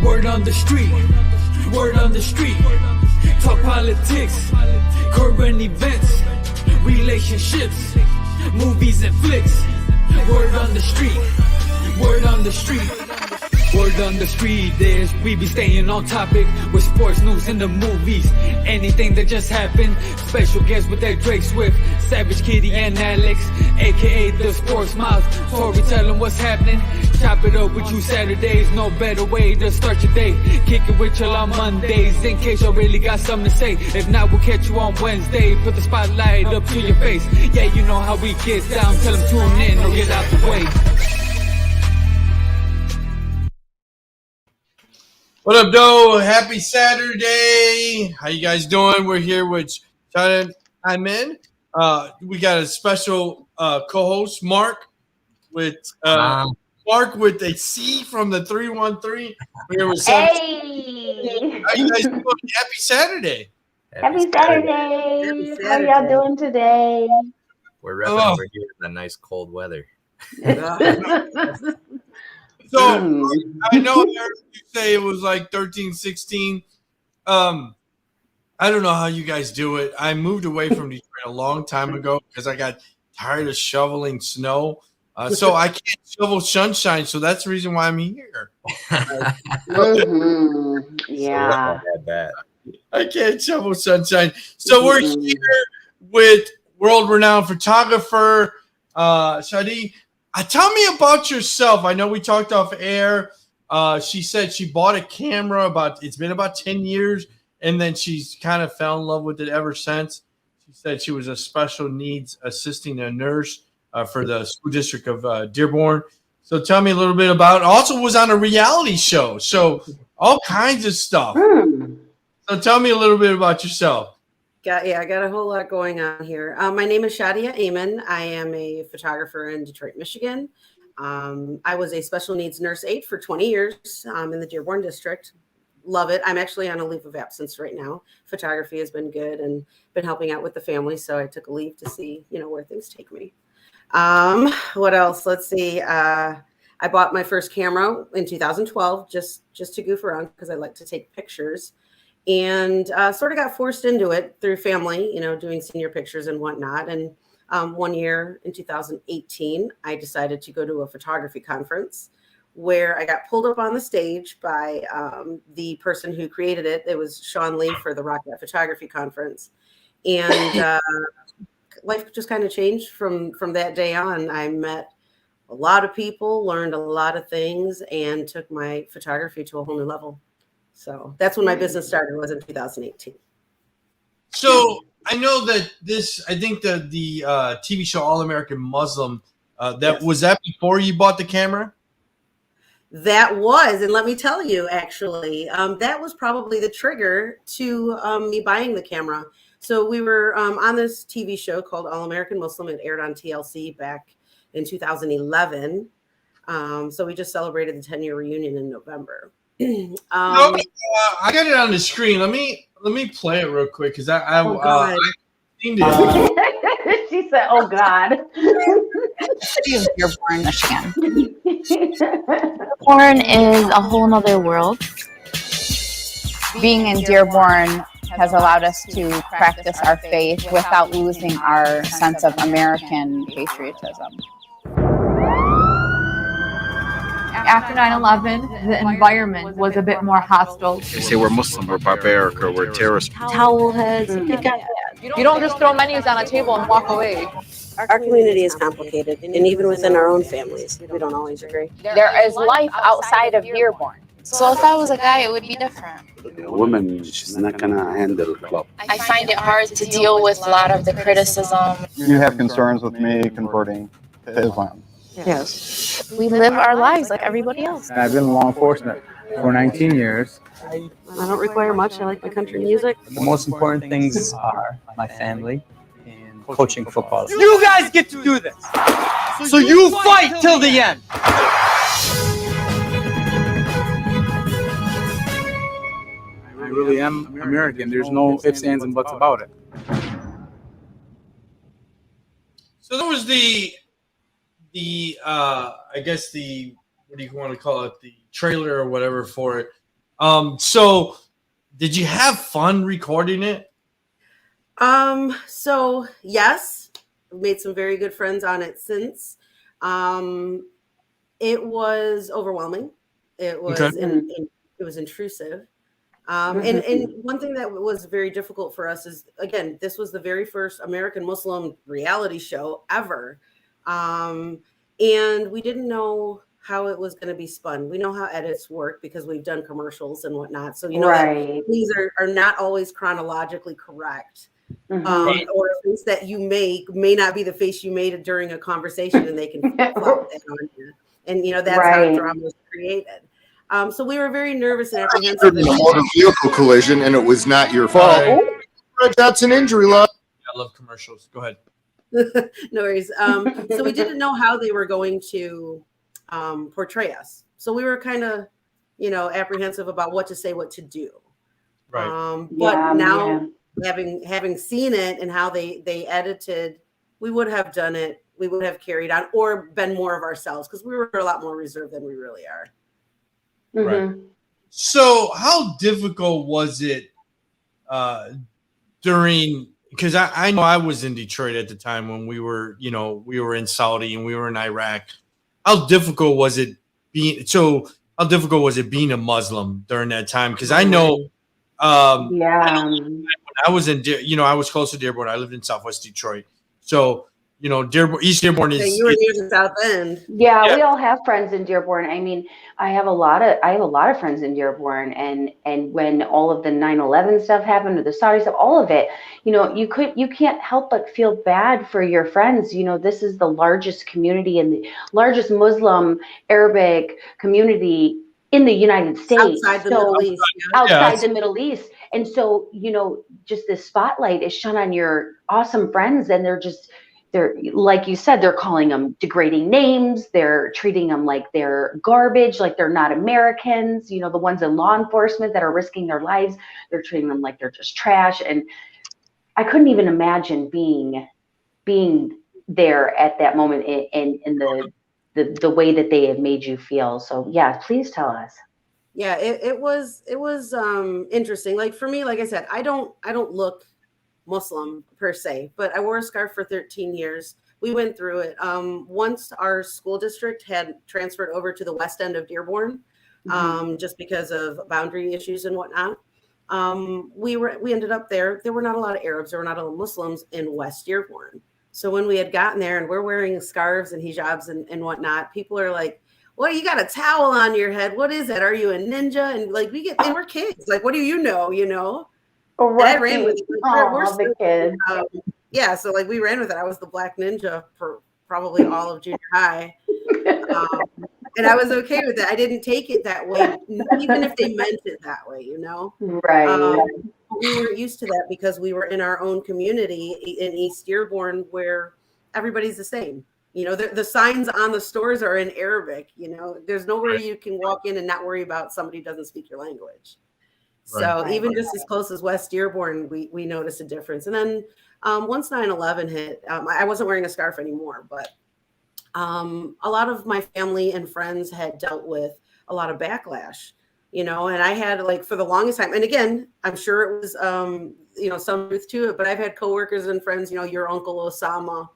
Word on the street, word on the street. Talk politics, current events, relationships, movies and flicks. Word on the street, word on the street. Word on the street is we be staying on topic with sports news and the movies. Anything that just happened. Special guests with that Drake Swift, Savage Kitty and Alex, aka the Sports Mouth. Storytelling what's happening. Chop it up with you Saturdays. No better way to start your day. Kick it with you on Mondays in case you really got something to say. If not, we'll catch you on Wednesday. Put the spotlight up to your face. Yeah, you know how we get down. Tell them tune in or get out the way. What up, Doe? Happy Saturday. How you guys doing? We're here with Shadia Amen. We got a special co-host, Mark, with Mark with a C from the 313. We're here with Hey! How you guys doing? Happy Saturday. Happy Saturday. How y'all doing today? We're repping over here in the nice cold weather. So I know I heard you say it was like 13, 16. I don't know how you guys do it. I moved away from Detroit a long time ago because I got tired of shoveling snow. So I can't shovel sunshine. So that's the reason why I'm here. Yeah. I can't shovel sunshine. So we're here with world-renowned photographer, Shadia. Tell me about yourself. I know we talked off air. She said she bought a camera it's been about 10 years, and then she's kind of fell in love with it ever since. She said she was a special needs assisting a nurse for the school district of Dearborn. So tell me a little bit about it. Also was on a reality show. So all kinds of stuff. So tell me a little bit about yourself. I got a whole lot going on here. My name is Shadia Amen. I am a photographer in Detroit, Michigan. I was a special needs nurse aide for 20 years in the Dearborn district. Love it. I'm actually on a leave of absence right now. Photography has been good and been helping out with the family. So I took a leave to see, where things take me. What else? Let's see. I bought my first camera in 2012 just to goof around because I like to take pictures. And sort of got forced into it through family, doing senior pictures and whatnot. And 1 year in 2018, I decided to go to a photography conference where I got pulled up on the stage by the person who created it. It was Sean Lee for the Rock Photography Conference. And life just kind of changed from that day on. I met a lot of people, learned a lot of things, and took my photography to a whole new level. So that's when my business started, was in 2018. So I know that I think the TV show All American Muslim, was that before you bought the camera? That was, and let me tell you, actually, that was probably the trigger to me buying the camera. So we were on this TV show called All American Muslim. It aired on TLC back in 2011. So we just celebrated the 10-year reunion in November. I got it on the screen. Let me play it real quick because I've seen it. She said, "Oh God." Dearborn, Michigan. Dearborn is a whole nother world. Being in Dearborn has allowed us to practice our faith without losing our sense of American patriotism. After 9/11, the environment was a bit more hostile. They say we're Muslim, we're barbaric, or we're terrorists. Towel heads. You don't just throw menus on a table and walk away. Our community is complicated, and even within our own families, we don't always agree. There is life outside of Dearborn. So if I was a guy, it would be different. A woman, she's not gonna handle club. I find it hard to deal with a lot of the criticism. You have concerns with me converting to Islam? Yes. We live our lives like everybody else. I've been in law enforcement for 19 years. I don't require much. I like my country music. The most important things are my family and coaching football. You guys get to do this. So you fight till the end. I really am American. There's no ifs, ands, and buts about it. So there was I guess what do you want to call it, the trailer or whatever for it. So did you have fun recording it? So yes, I've made some very good friends on it since. It was overwhelming. It was it was intrusive. And one thing that was very difficult for us is, again, this was the very first American Muslim reality show ever. And we didn't know how it was going to be spun. We know how edits work because we've done commercials and whatnot. So, you know, that things are not always chronologically correct. Or a face that you make may not be the face you made during a conversation, and they can flop that on you. And, you know, that's how drama was created. So we were very nervous and apprehensive. In a motor vehicle collision, and it was not your fault. That's an injury law. I love commercials. Go ahead. No worries. So we didn't know how they were going to portray us. So we were kind of, you know, apprehensive about what to say, what to do. Right. But now having seen it and how they edited, we would have done it. We would have carried on or been more of ourselves because we were a lot more reserved than we really are. Right. So how difficult was it during, because I know I was in Detroit at the time when we were, you know, we were in Saudi and we were in Iraq. How difficult was it being a Muslim during that time? Because I know when I was in, you know, I was close to Dearborn. I lived in Southwest Detroit. So, you know, East Dearborn is. You were near the South End. Yeah, we all have friends in Dearborn. I mean, I have a lot of friends in Dearborn, and when all of the 9/11 stuff happened, or the Saudi stuff, all of it, you know, you can't help but feel bad for your friends. You know, this is the largest community and the largest Muslim Arabic community in the United States. Outside the Middle East. Outside the Middle East. And so, you know, just this spotlight is shone on your awesome friends, and they're like you said, they're calling them degrading names. They're treating them like they're garbage, like they're not Americans. You know, the ones in law enforcement that are risking their lives, they're treating them like they're just trash. And I couldn't even imagine being there at that moment in the way that they have made you feel. So yeah, please tell us. Yeah, it was interesting. Like for me, like I said, I don't look Muslim per se, but I wore a scarf for 13 years. We went through it. Once our school district had transferred over to the west end of Dearborn, just because of boundary issues and whatnot, we ended up there. There were not a lot of Arabs. There were not a lot of Muslims in West Dearborn. So when we had gotten there and we're wearing scarves and hijabs and whatnot, people are like, well, you got a towel on your head. What is that? Are you a ninja? And like and we're kids. Like, what do you know? You know? And I ran with it. We're the kids. Yeah, so like we ran with it. I was the black ninja for probably all of junior high. And I was okay with it. I didn't take it that way, even if they meant it that way, you know? Right. We weren't used to that because we were in our own community in East Dearborn where everybody's the same. You know, the signs on the stores are in Arabic. You know, there's nowhere you can walk in and not worry about somebody who doesn't speak your language. So even just as close as West Dearborn, we noticed a difference. And then once 9/11 hit, I wasn't wearing a scarf anymore, but a lot of my family and friends had dealt with a lot of backlash, you know, and I had like for the longest time, and again, I'm sure it was, you know, some truth to it, but I've had coworkers and friends, you know, your Uncle Osama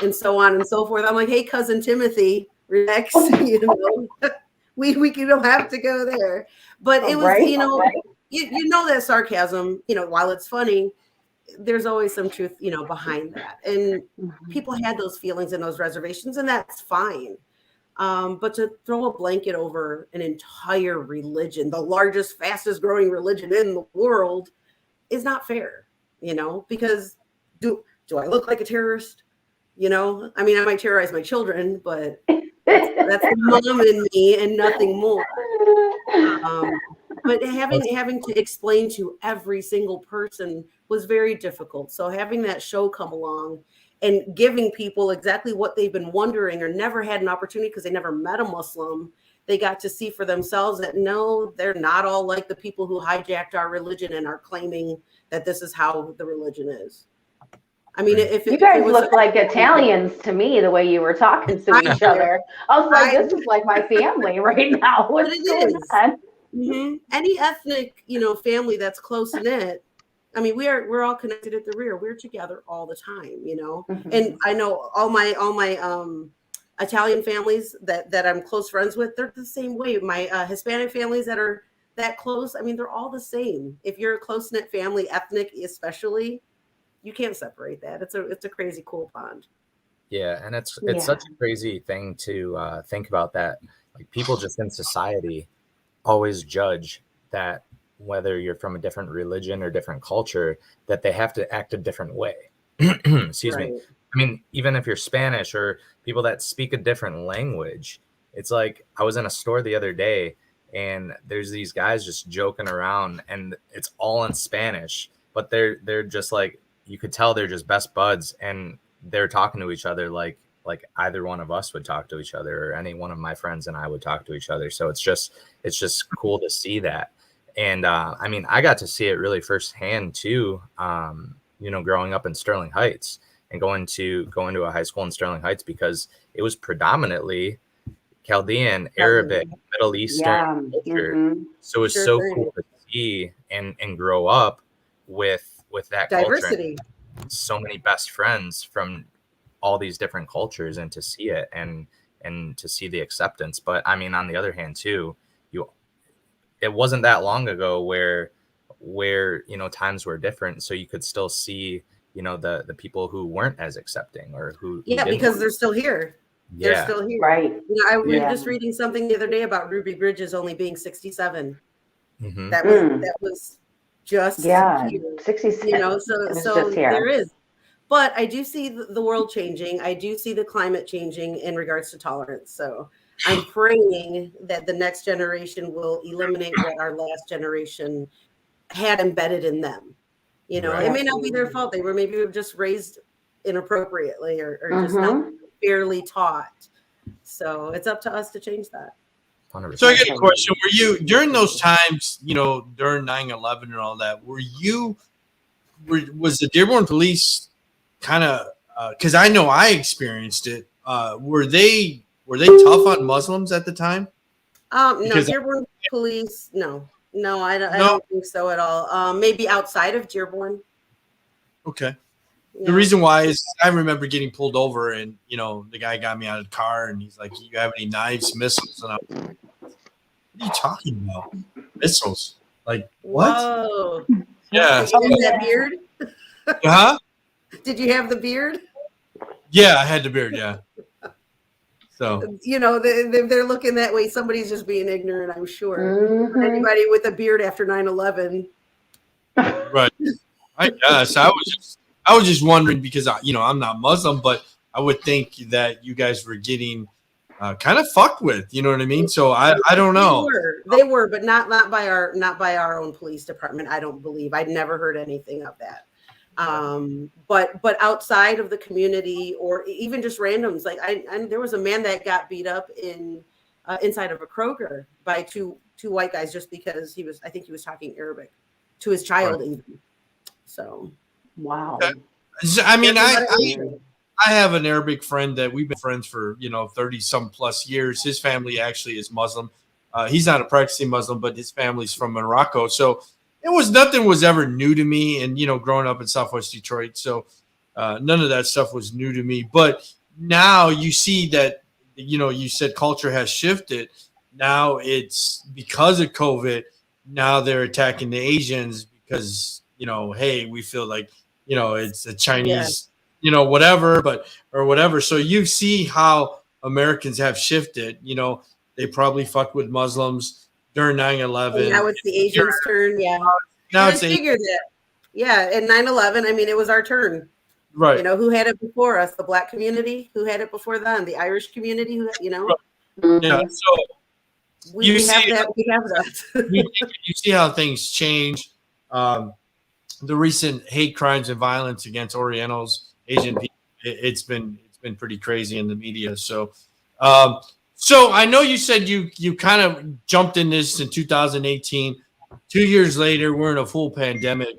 and so on and so forth. I'm like, hey, cousin Timothy, relax, you know, we don't have to go there. But it was, you know, you know that sarcasm, you know, while it's funny, there's always some truth, you know, behind that. And people had those feelings and those reservations, and that's fine. But to throw a blanket over an entire religion, the largest, fastest growing religion in the world, is not fair, you know, because do I look like a terrorist? You know, I mean, I might terrorize my children, but that's the mom in me and nothing more. But having to explain to every single person was very difficult. So having that show come along and giving people exactly what they've been wondering or never had an opportunity because they never met a Muslim, they got to see for themselves that no, they're not all like the people who hijacked our religion and are claiming that this is how the religion is. I mean, you guys look like Italians to me, the way you were talking to each other. I was like, this is like my family right now. What's going on? Any ethnic, family that's close knit. I mean, we're all connected at the rear. We're together all the time, And I know all my Italian families that I'm close friends with, they're the same way. My Hispanic families that are that close, I mean, they're all the same. If you're a close knit family, ethnic especially, you can't separate that. It's a crazy cool pond. Yeah, and it's such a crazy thing to think about, that like people just in society always judge that whether you're from a different religion or different culture, that they have to act a different way. Excuse me. I mean, even if you're Spanish or people that speak a different language, it's like I was in a store the other day and there's these guys just joking around and it's all in Spanish, but they're just like, you could tell they're just best buds and they're talking to each other like either one of us would talk to each other or any one of my friends and I would talk to each other. So it's just cool to see that. And I mean, I got to see it really firsthand too, growing up in Sterling Heights and going to a high school in Sterling Heights, because it was predominantly Chaldean, Arabic, Middle Eastern culture. So it's so cool to see and grow up with that diversity. Culture. So many best friends from all these different cultures, and to see it and to see the acceptance. But I mean, on the other hand too, it wasn't that long ago where times were different, so you could still see the people who weren't as accepting or who because they're still here. They're still here, right? I was just reading something the other day about Ruby Bridges only being 67. Mm-hmm. That was just 67. So there is. But I do see the world changing. I do see the climate changing in regards to tolerance. So I'm praying that the next generation will eliminate what our last generation had embedded in them. It may not be their fault. They were maybe just raised inappropriately or just not fairly taught. So it's up to us to change that. 100%. So I get a question. Were you, during those times, during 9/11 and all that, was the Dearborn police kind of, because I know I experienced it, were they tough on Muslims at the time? No, Dearborn police, no, I don't think so at all. Maybe outside of Dearborn. Okay. The reason why is I remember getting pulled over and, the guy got me out of the car and he's like, "You have any knives, missiles?" And I'm like, "What are you talking about? Missiles? Like what?" Whoa. Yeah. Did you have that beard? Huh? Did you have the beard? Yeah, I had the beard. Yeah. So they're looking that way. Somebody's just being ignorant, I'm sure. Anybody with a beard after 9/11. Right. I guess I was just wondering because I'm not Muslim, but I would think that you guys were getting kind of fucked with. You know what I mean? So I don't know. They were, but not by our own police department. I don't believe. I'd never heard anything of that. But outside of the community or even just randoms, like there was a man that got beat up inside of a Kroger by two white guys just because I think he was talking Arabic to his child even. So, wow. I mean, I have an Arabic friend that we've been friends for 30 some plus years. His family actually is Muslim. He's not a practicing Muslim, but his family's from Morocco. So nothing was ever new to me, and growing up in Southwest Detroit, so none of that stuff was new to me. But now you see that you said culture has shifted. Now it's because of COVID. Now they're attacking the Asians because hey, we feel like it's a Chinese, whatever, or whatever. So you see how Americans have shifted. They probably fucked with Muslims during 9/11. Now it's the Asians' turn. Yeah. Now it's figured that. Yeah. And 9/11, I mean, it was our turn. Right. Who had it before us? The Black community. Who had it before them? The Irish community. Right. Yeah. So we have that. You see how things change. The recent hate crimes and violence against Orientals, Asian people, it's been pretty crazy in the media. So, so I know you said you kind of jumped in this in 2018. 2 years later, we're in a full pandemic.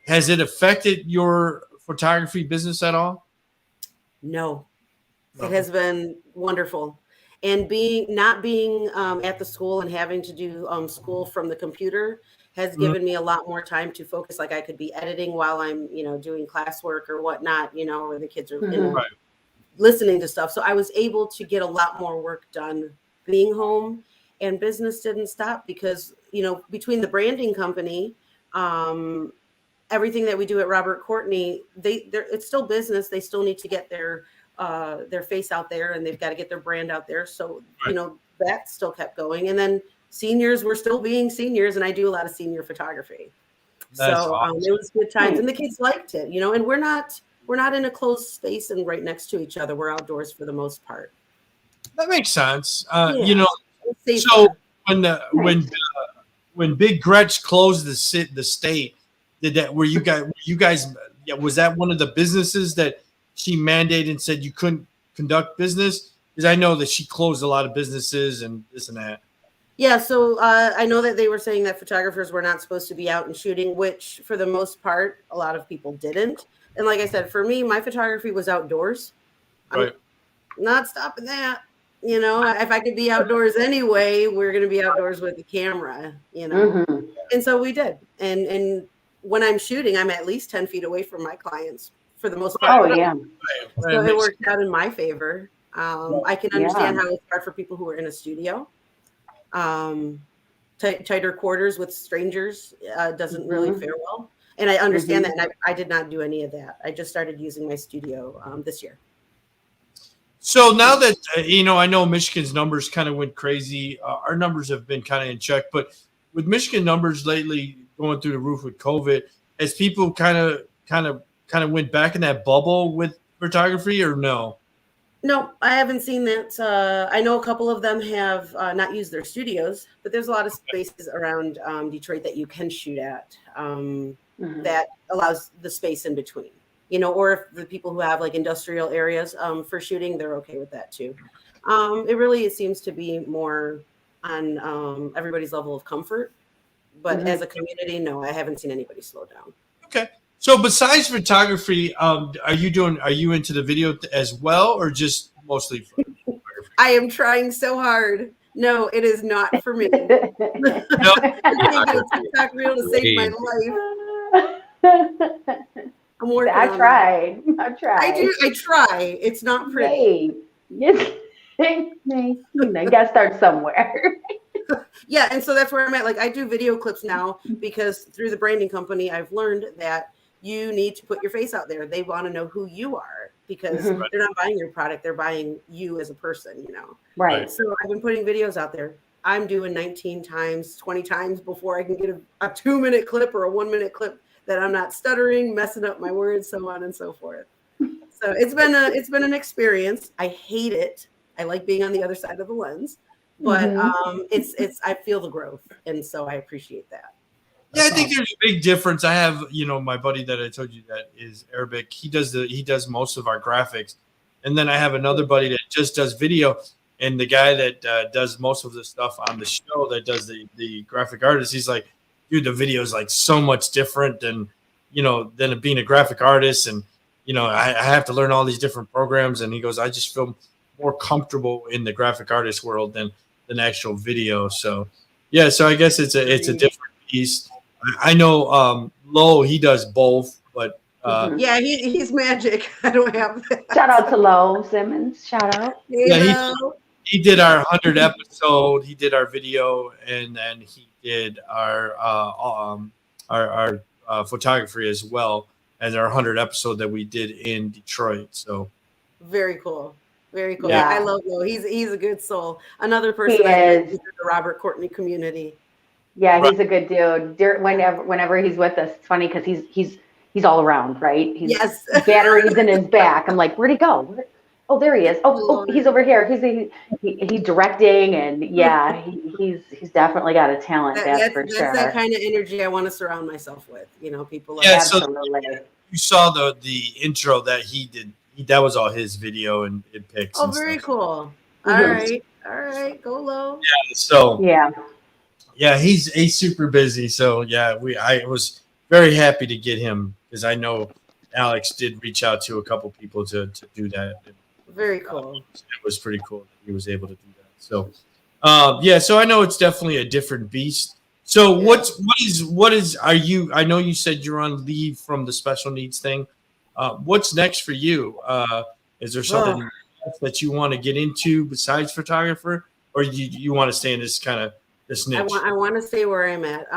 Has it affected your photography business at all? No, it has been wonderful. And not being at the school and having to do school from the computer has given me a lot more time to focus. Like I could be editing while I'm, doing classwork or whatnot, or the kids are listening to stuff. So I was able to get a lot more work done being home, and business didn't stop because, between the branding company, everything that we do at Robert Courtney, it's still business. They still need to get their face out there, and they've got to get their brand out there. So, that still kept going. And then seniors were still being seniors, and I do a lot of senior photography. That's awesome. It was good times, and the kids liked it, and we're not in a closed space and right next to each other. We're outdoors for the most part. That makes sense. So when Big Gretch closed the state, were you guys was that one of the businesses that she mandated and said you couldn't conduct business? Because I know that she closed a lot of businesses and this and that. Yeah, so I know that they were saying that photographers were not supposed to be out and shooting, which for the most part, a lot of people didn't. And like I said, for me, my photography was outdoors. Right. I'm not stopping that. If I could be outdoors anyway, we're going to be outdoors with the camera, And so we did. And when I'm shooting, I'm at least 10 feet away from my clients for the most part. Oh, yeah. So it worked out in my favor. I can understand how it's hard for people who are in a studio. Tighter quarters with strangers doesn't really fare well. And I understand that. And I did not do any of that. I just started using my studio this year. So now that, I know Michigan's numbers kind of went crazy. Our numbers have been kind of in check. But with Michigan numbers lately going through the roof with COVID, as people kind of went back in that bubble with photography, or no? No, I haven't seen that. I know a couple of them have not used their studios, but there's a lot of spaces around Detroit that you can shoot at that allows the space in between, or if the people who have like industrial areas for shooting, they're okay with that too. It seems to be more on everybody's level of comfort, but as a community, no, I haven't seen anybody slow down. Okay. So besides photography, are you into the video as well, or just mostly photography? I am trying so hard. No, it is not for me. No. I get a TikTok reel to save my life. I'm working. I tried. I try. It's not pretty. You gotta start somewhere. Yeah, and so that's where I'm at. Like I do video clips now because through the branding company, I've learned that you need to put your face out there. They want to know who you are because they're not buying your product. They're buying you as a person, Right. So I've been putting videos out there. I'm doing 19 times, 20 times before I can get a 2-minute clip or a 1-minute clip that I'm not stuttering, messing up my words, so on and so forth. So it's been an experience. I hate it. I like being on the other side of the lens, but I feel the growth. And so I appreciate that. Yeah, I think there's a big difference. I have, my buddy that I told you that is Arabic. He does most of our graphics, and then I have another buddy that just does video. And the guy that does most of the stuff on the show, that does the graphic artist, he's like, dude, the video is like so much different than being a graphic artist, and I have to learn all these different programs. And he goes, I just feel more comfortable in the graphic artist world than actual video. So yeah, so I guess it's a different piece. I know Lo, he does both, but yeah, he's magic. I don't have that. Shout out to Lo Simmons. Shout out. Yeah, he did our 100th episode. He did our video, and then he did our photography as well as our 100th episode that we did in Detroit. So very cool. Very cool. Yeah. I love Lo. He's a good soul. Another person in the Robert Courtney community. Yeah, he's a good dude. Whenever he's with us, it's funny because he's all around, right? Yes. Batteries in his back. I'm like, where'd he go? Oh, there he is. Oh, he's over here. He's directing, and yeah, he's definitely got a talent. That's for sure. That's that kind of energy I want to surround myself with. People like absolutely. So you saw the intro that he did. That was all his video and it picks. Oh, very cool. All right, go Lo. Yeah. So yeah, he's super busy. So yeah, I was very happy to get him because I know Alex did reach out to a couple people to do that. Very cool. It was pretty cool that he was able to do that. So, so I know it's definitely a different beast. So what is are you? I know you said you're on leave from the special needs thing. What's next for you? Is there something else that you want to get into besides photographer, or you want to stay in this kind of this niche? I want to stay where I'm at.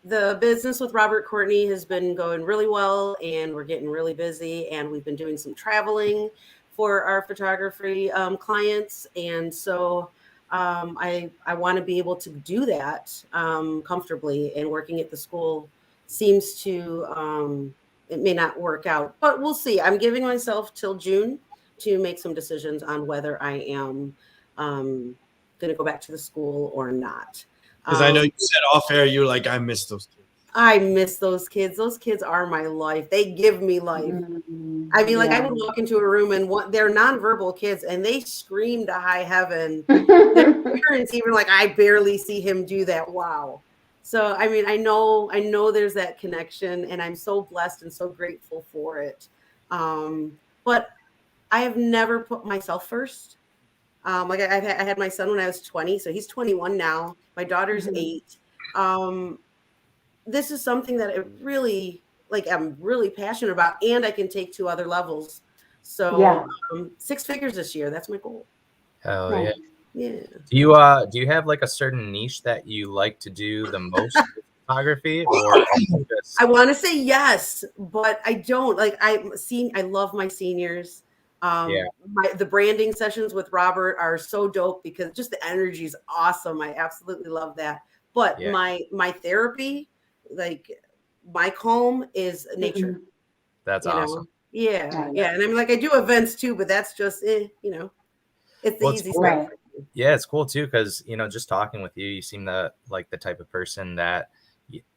The business with Robert Courtney has been going really well, and we're getting really busy, and we've been doing some traveling for our photography clients, and so I want to be able to do that comfortably, and working at the school seems to it may not work out, but we'll see. I'm giving myself till June to make some decisions on whether I am going to go back to the school or not. Because I know you said off air, you're like, I miss those kids. I miss those kids. Those kids are my life. They give me life. I mean, like I would walk into a room and they're nonverbal kids and they scream to high heaven. Their parents even like, I barely see him do that. Wow. So, I mean, I know there's that connection, and I'm so blessed and so grateful for it. But I have never put myself first. Like I had my son when I was 20, so he's 21 now. My daughter's 8. This is something that I really I'm really passionate about, and I can take to other levels. So 6 figures this year. That's my goal. Hell yeah. Yeah. Do you have like a certain niche that you like to do the most with photography, or just... I want to say yes, but I don't. Like I love my seniors. The branding sessions with Robert are so dope because just the energy is awesome. I absolutely love that. But my therapy, like my calm, is nature. That's awesome. Yeah. And I'm like, I do events too, but that's just it's the easy stuff. Yeah, it's cool too, because just talking with you, you seem like the type of person that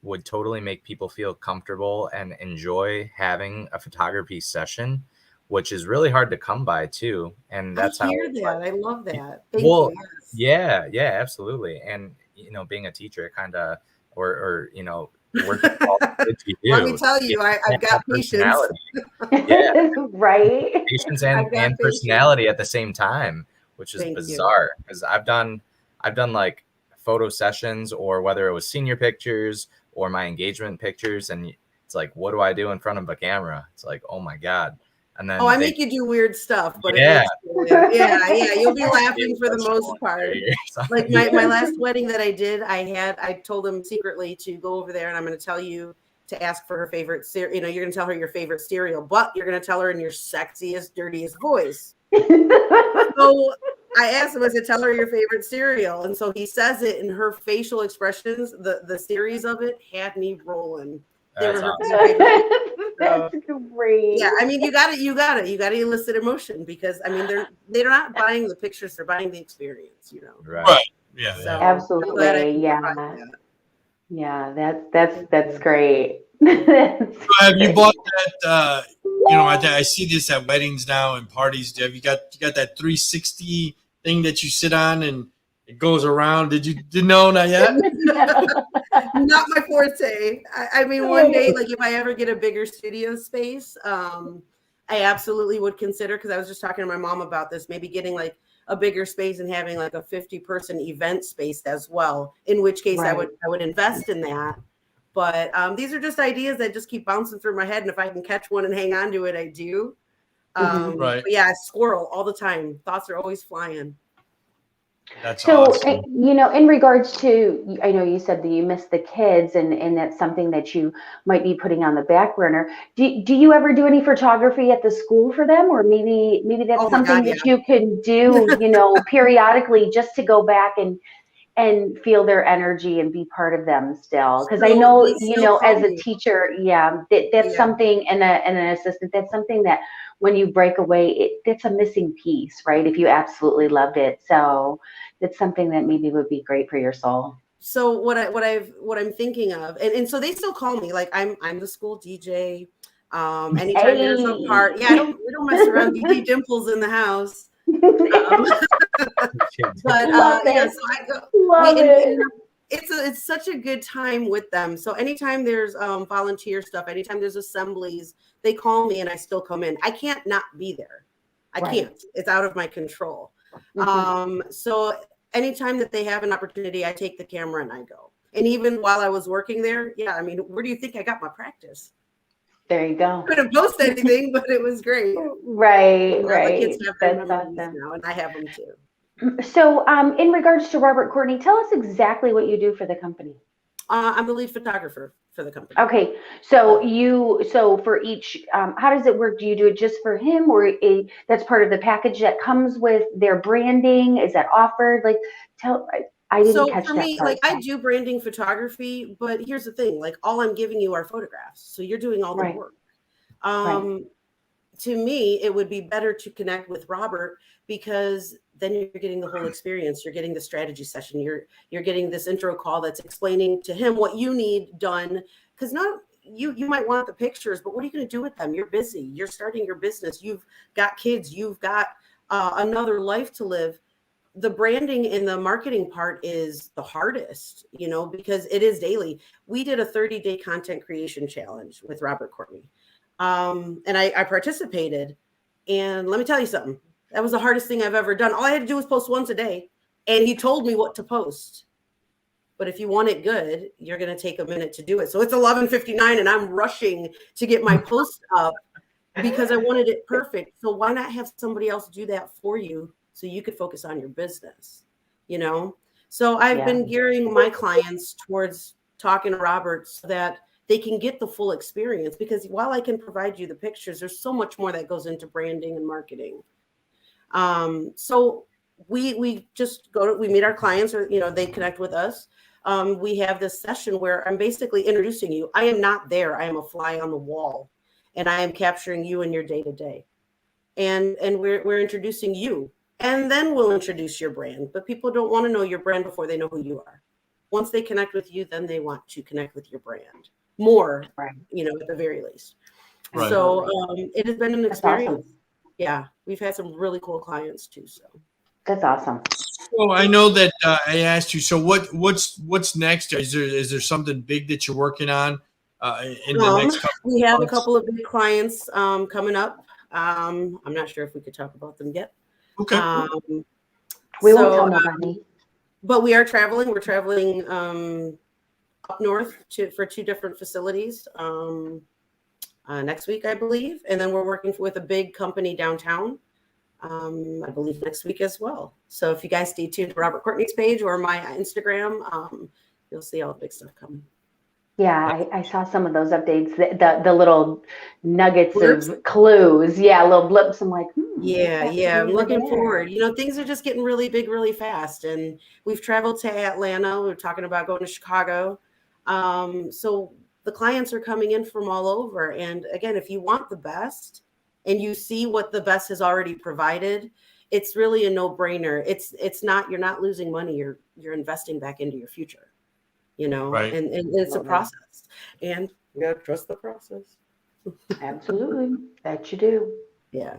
would totally make people feel comfortable and enjoy having a photography session, which is really hard to come by too. And that's I love that. Thank you. Yes. Yeah, absolutely. And being a teacher, kind of, or working with all the kids you do. Let me tell you, I've got patience. Right. Patience and personality at the same time, which is bizarre, because I've done like photo sessions, or whether it was senior pictures or my engagement pictures, and it's like, what do I do in front of a camera? It's like, oh my God. And then I make you do weird stuff, but you'll be laughing for the most part. Like my last wedding that I did, I told them secretly to go over there, and I'm going to tell you to ask for her favorite cereal. You're going to tell her your favorite cereal, but you're going to tell her in your sexiest, dirtiest voice. So I asked him, I said, tell her your favorite cereal. And so he says it, and her facial expressions, the series of it had me rolling. That's awesome. That's great. Yeah, I mean, you got to elicit emotion, because I mean, they're not buying the pictures, they're buying the experience, Right. Yeah. So absolutely. Yeah. That's great. So have you bought that? I see this at weddings now and parties. Have you got that 360 thing that you sit on and it goes around? Did you know? Not yet. Not my forte. I mean, one day, like if I ever get a bigger studio space, I absolutely would consider, because I was just talking to my mom about this, maybe getting like a bigger space and having like a 50-person event space as well, in which case I would invest in that. But these are just ideas that just keep bouncing through my head, and if I can catch one and hang on to it, I do. But yeah, squirrel all the time. Thoughts are always flying. That's so awesome. In regards to, I know you said that you miss the kids, and that's something that you might be putting on the back burner. Do you ever do any photography at the school for them, or maybe that's something that you can do periodically, just to go back and feel their energy and be part of them still? Because I know as a teacher, that's something, and an assistant, that's something that when you break away, it's a missing piece, right? If you absolutely loved it. So it's something that maybe would be great for your soul. So what I'm thinking of, and so they still call me, like I'm the school DJ. Anytime there's a part, we don't mess around. DJ Dimples in the house. But so I go. It's such a good time with them. So anytime there's volunteer stuff, anytime there's assemblies, they call me and I still come in. I can't not be there. I Right. can't. It's out of my control. Mhm. So anytime that they have an opportunity, I take the camera and I go. And even while I was working there, yeah, I mean, where do you think I got my practice? There you go. Couldn't post anything, but it was great. Right, Yeah, the kids right. have their That's memories awesome. now, and I have them too. So, in regards to Robert Courtney, tell us exactly what you do for the company. I'm the lead photographer for the company. Okay, so for each, how does it work? Do you do it just for him, or that's part of the package that comes with their branding? Is that offered? Like, I didn't So catch for that me, part. like I do branding photography, but here's the thing, like all I'm giving you are photographs. So you're doing all the Right. work. Right. To me, it would be better to connect with Robert because then you're getting the whole experience. You're getting the strategy session. You're getting this intro call that's explaining to him what you need done. Because not you might want the pictures, but what are you going to do with them? You're busy. You're starting your business. You've got kids. You've got another life to live. The branding and the marketing part is the hardest, because it is daily. We did a 30-day content creation challenge with Robert Courtney. And I participated, and let me tell you something. That was the hardest thing I've ever done. All I had to do was post once a day, and he told me what to post. But if you want it good, you're going to take a minute to do it. So it's 11:59, and I'm rushing to get my post up because I wanted it perfect. So why not have somebody else do that for you so you could focus on your business, So I've been gearing my clients towards talking to Robert so that they can get the full experience, because while I can provide you the pictures, there's so much more that goes into branding and marketing. So we just we meet our clients, or they connect with us. We have this session where I'm basically introducing you. I am not there. I am a fly on the wall, and I am capturing you in your day-to-day. And we're introducing you, and then we'll introduce your brand. But people don't want to know your brand before they know who you are. Once they connect with you, then they want to connect with your brand more, right. At the very least. Right. So it has been an experience. Awesome. Yeah, we've had some really cool clients too. So that's awesome. So I know that I asked you. So what's next? Is there something big that you're working on in the next couple? We have a couple of big clients coming up. I'm not sure if we could talk about them yet. Okay. We won't tell nobody. But we are traveling. We're traveling up north for 2 different facilities next week, I believe. And then we're working with a big company downtown, I believe next week as well. So if you guys stay tuned to Robert Courtney's page or my Instagram, you'll see all the big stuff coming. Yeah, I saw some of those updates, the little nuggets of clues. Yeah, little blips. I'm like, yeah, I'm looking forward. Things are just getting really big, really fast. And we've traveled to Atlanta. We're talking about going to Chicago. So the clients are coming in from all over. And again, if you want the best and you see what the best has already provided, it's really a no-brainer. It's not, you're not losing money. You're investing back into your future. Right. And it's a process, and you gotta trust the process. Absolutely, that you do. Yeah.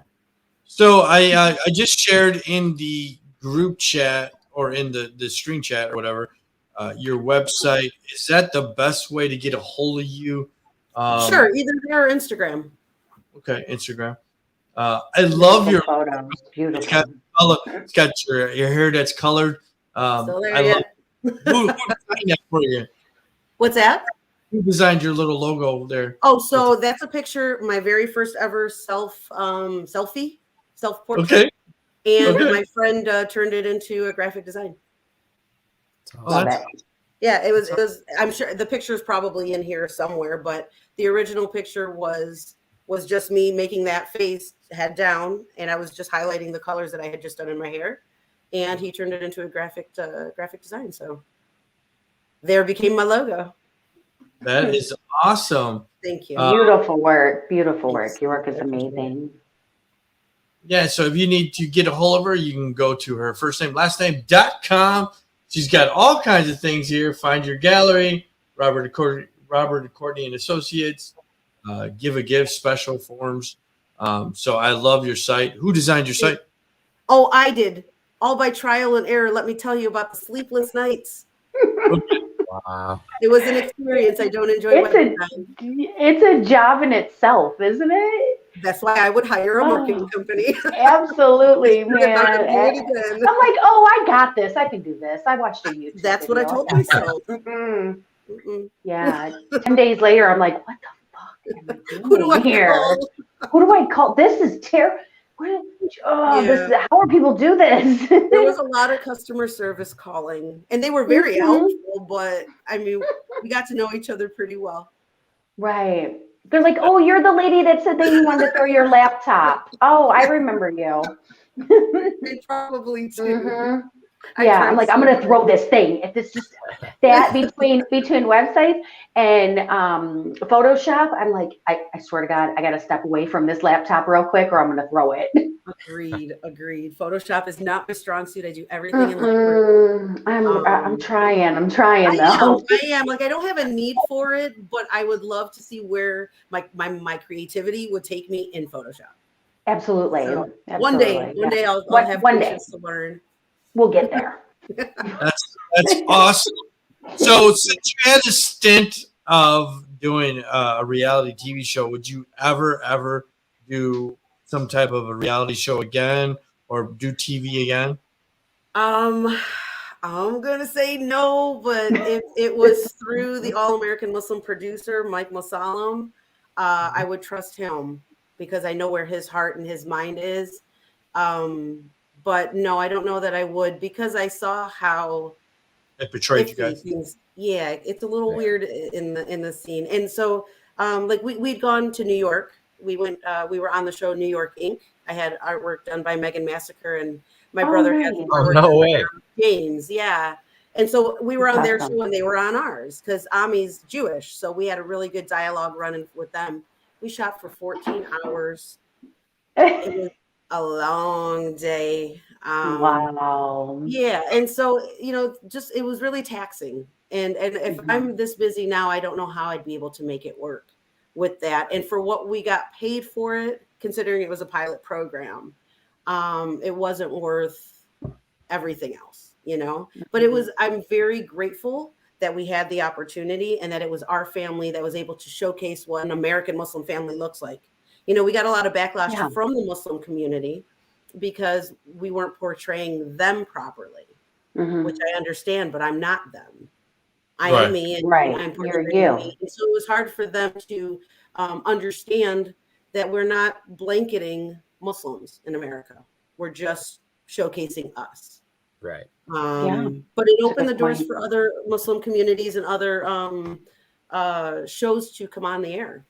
So I just shared in the group chat or in the screen chat or whatever your website. Is that the best way to get a hold of you? Sure, either there or Instagram. Okay, Instagram. I love your photos. Beautiful. It's got your hair that's colored. So there I you love. Who designed that for you? What's that? Who designed your little logo there? Oh, so that's a picture, my very first ever self-portrait. Okay. And my friend turned it into a graphic design. Love it. Yeah, it was. I'm sure the picture is probably in here somewhere, but the original picture was just me making that face head down, and I was just highlighting the colors that I had just done in my hair. And he turned it into a graphic design. So there became my logo. That is awesome. Thank you. Beautiful work. Beautiful work. Your work is amazing. Yeah. So if you need to get a hold of her, you can go to her first name, last name.com. She's got all kinds of things here. Find your gallery, Robert Courtney and Associates, give a gift, special forms. So I love your site. Who designed your site? Oh, I did. All by trial and error. Let me tell you about the sleepless nights. Wow. It was an experience. I don't enjoy it's a job in itself, isn't it? That's why I would hire a marketing company. Absolutely, man. If I could do it I'm again. like, oh, I got this. I can do this. I watched a YouTube That's what I video. told got this. myself. Yeah. 10 days later, I'm like, what the fuck am I doing Who do I here? call? Who do I call? This is terrible. How are people do this? There was a lot of customer service calling, and they were very helpful, but I mean, we got to know each other pretty well. Right. They're like, oh, you're the lady that said that you wanted to throw your laptop. Oh, I remember you. They probably do. Yeah, I'm like, I'm gonna throw this thing. If it's just that between websites and Photoshop, I'm like, I swear to God, I gotta step away from this laptop real quick, or I'm gonna throw it. Agreed. Photoshop is not my strong suit. I do everything in Lightroom. I'm trying though. I am. Like, I don't have a need for it, but I would love to see where my creativity would take me in Photoshop. Absolutely. So Absolutely. One day I'll have patience to learn. We'll get there. That's awesome. So since you had a stint of doing a reality TV show, would you ever do some type of a reality show again or do TV again? I'm gonna say no, but if it was through the All-American Muslim producer, Mike Musallam, I would trust him because I know where his heart and his mind is. But no, I don't know that I would, because I saw how it betrayed you guys. Yeah, it's a little weird in the scene. And so like we'd gone to New York. We were on the show New York Inc. I had artwork done by Megan Massacre, and my brother had some artwork no way. James, yeah. And so we were on their show and they were on ours because Ami's Jewish. So we had a really good dialogue running with them. We shot for 14 hours. It was a long day. Wow. Yeah. And so, just it was really taxing. And if I'm this busy now, I don't know how I'd be able to make it work with that. And for what we got paid for it, considering it was a pilot program, it wasn't worth everything else, But it was, I'm very grateful that we had the opportunity and that it was our family that was able to showcase what an American Muslim family looks like. We got a lot of backlash from the Muslim community because we weren't portraying them properly, which I understand, but I'm not them. I am me, and I'm portraying me. And so it was hard for them to understand that we're not blanketing Muslims in America. We're just showcasing us. Right. But it opened the doors for other Muslim communities and other shows to come on the air.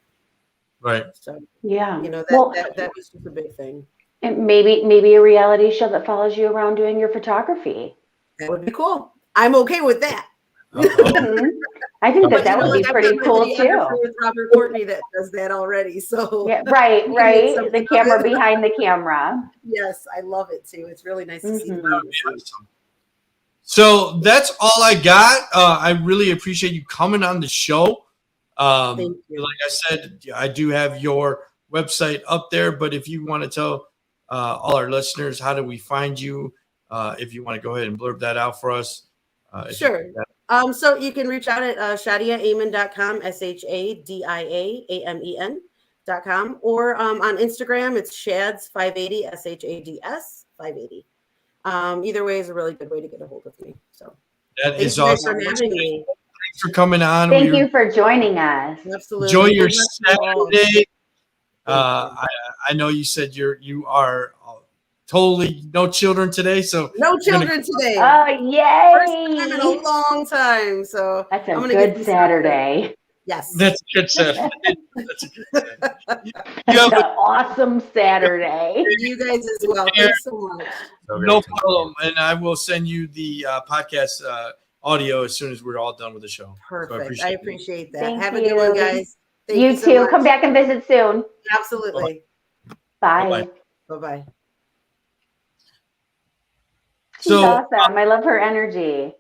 Right. So yeah, that was just a big thing. And maybe a reality show that follows you around doing your photography. That would be cool. I'm okay with that. I think that would be pretty cool too. With Robert Courtney that does that already. So yeah, right. The camera behind the camera. Yes, I love it too. It's really nice to see. So that's all I got. I really appreciate you coming on the show. Thank you. Like I said, I do have your website up there, but if you want to tell all our listeners, how do we find you? If you want to go ahead and blurb that out for us. Sure. So you can reach out at shadiaamen.com, SHADIAAMEN.com, or on Instagram, it's Shads580, SHADS 580. Either way is a really good way to get a hold of me. So that is awesome. Thanks for having me. Thanks for coming on. Thank you for joining us. Absolutely. Enjoy your Saturday. I know you said you are totally no children today, so no children today. Oh, yay! First time in a long time. So that's a good Saturday. Yes, that's a good Saturday. That's a good Saturday. That's an awesome Saturday. You guys as well. Thanks so much. No problem. And I will send you the podcast audio as soon as we're all done with the show. Perfect. So I appreciate that. Thank Have a good one, guys. Thank you so too. much. Come back and visit soon. Absolutely. Bye. Bye-bye. She's awesome. I love her energy.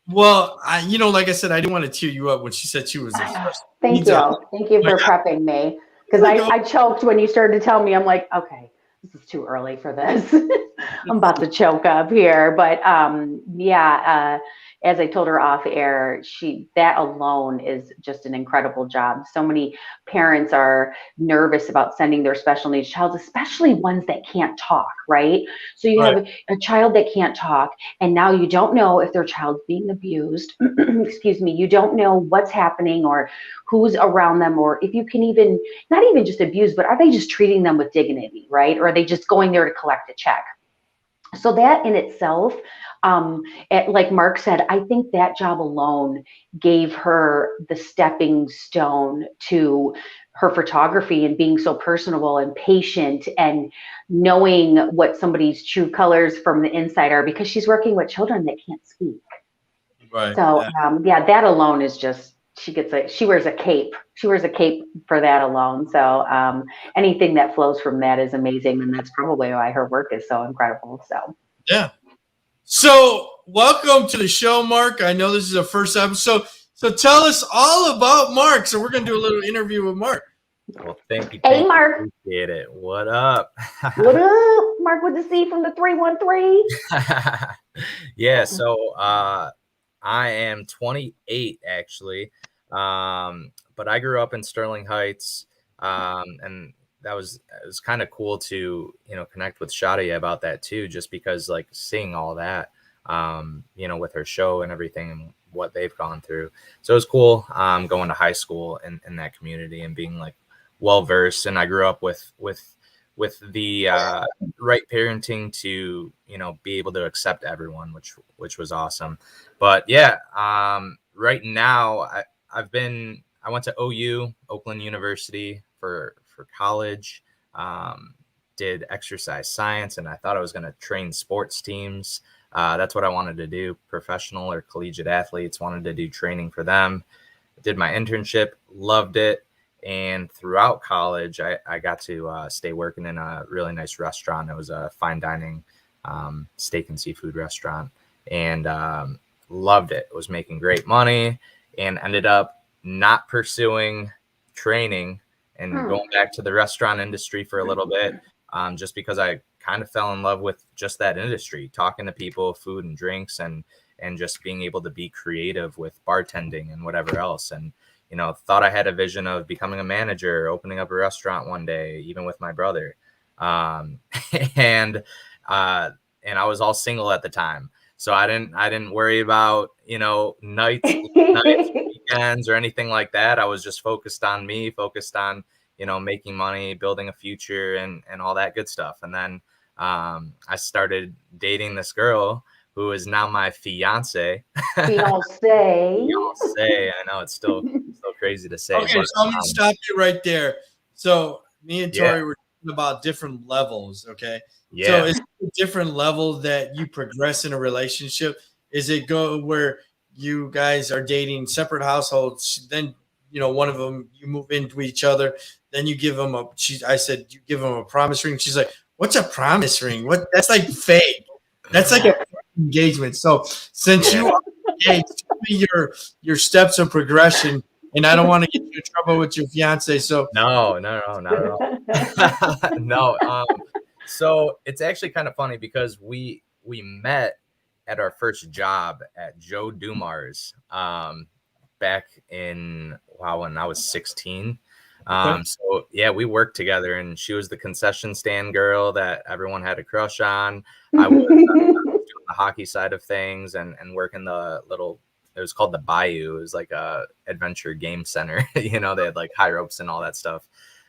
Well, like I said, I didn't want to tear you up when she said she was. Thank you. Thank you for prepping me. Because I choked when you started to tell me. I'm like, okay, this is too early for this. I'm about to choke up here. But as I told her off air, that alone is just an incredible job. So many parents are nervous about sending their special needs child, especially ones that can't talk, right? So you have a child that can't talk, and now you don't know if their child's being abused. Excuse me. You don't know what's happening or who's around them, or if you can even, not even just abuse, but are they just treating them with dignity, right? Or are they just going there to collect a check? So that in itself, like Mark said, I think that job alone gave her the stepping stone to her photography and being so personable and patient and knowing what somebody's true colors from the inside are, because she's working with children that can't speak. Right. So yeah, that alone is just, she wears a cape. She wears a cape for that alone. So anything that flows from that is amazing, and that's probably why her work is so incredible. So yeah. So welcome to the show, Mark. I know this is the first episode, so tell us all about Mark. So we're gonna do a little interview with Mark. Well, thank you. Hey, Mark. Appreciate it. What up? What up, Mark with the C from the 313? Yeah. So I am 28 actually, but I grew up in Sterling Heights, and it was kind of cool to connect with Shadia about that too, just because like seeing all that, with her show and everything and what they've gone through. So it was cool going to high school in that community and being like well versed. And I grew up with the right parenting to be able to accept everyone, which was awesome. But yeah, right now I went to OU, Oakland University for college, did exercise science, and I thought I was going to train sports teams. That's what I wanted to do, professional or collegiate athletes, wanted to do training for them. Did my internship, loved it. And throughout college, I got to stay working in a really nice restaurant. It was a fine dining steak and seafood restaurant, and loved it. Was making great money, and ended up not pursuing training and going back to the restaurant industry for a little bit, just because I kind of fell in love with just that industry, talking to people, food and drinks, and just being able to be creative with bartending and whatever else. And thought I had a vision of becoming a manager, opening up a restaurant one day, even with my brother. And I was all single at the time. So I didn't worry about, nights, weekends or anything like that. I was just focused on me, focused on, making money, building a future and all that good stuff. And then I started dating this girl who is now my fiance. Fiance. I know it's still crazy to say. Okay, but, so I'm gonna stop you right there. So me and Tori were talking about different levels. Okay. Yeah. So is it a different level that you progress in a relationship? Is it go where you guys are dating separate households? Then one of them you move into each other. Then you give them I said you give them a promise ring. She's like, "What's a promise ring? What? That's like fake. That's like a engagement." So since you are engaged, tell me your steps of progression. And I don't want to get you in trouble with your fiance. So no, not at all. No. So it's actually kind of funny because we met at our first job at Joe Dumar's back in when I was 16. So yeah, we worked together, and she was the concession stand girl that everyone had a crush on. I was doing the hockey side of things and working the little. It was called the Bayou. It was like a adventure game center. They had like high ropes and all that stuff.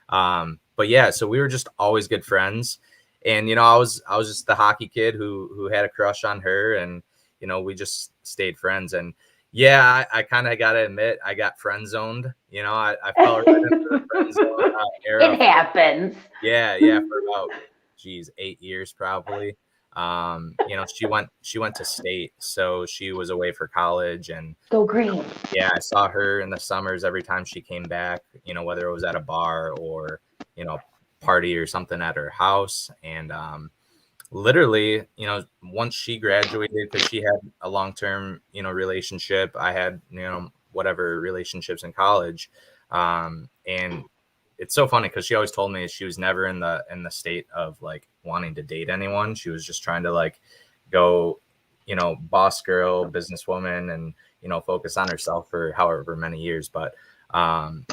But yeah, so we were just always good friends. And I was just the hockey kid who had a crush on her, and we just stayed friends. And yeah, I kind of gotta admit, I got friend zoned. I fell right into the friend zone era. It happens. Yeah, for about 8 years probably. She went to state, so she was away for college, and go green. Yeah, I saw her in the summers every time she came back, whether it was at a bar or party or something at her house. And literally, once she graduated, because she had a long-term relationship, I had whatever relationships in college, and it's so funny because she always told me she was never in the state of like wanting to date anyone. She was just trying to like go boss girl, businesswoman, and, focus on herself for however many years. But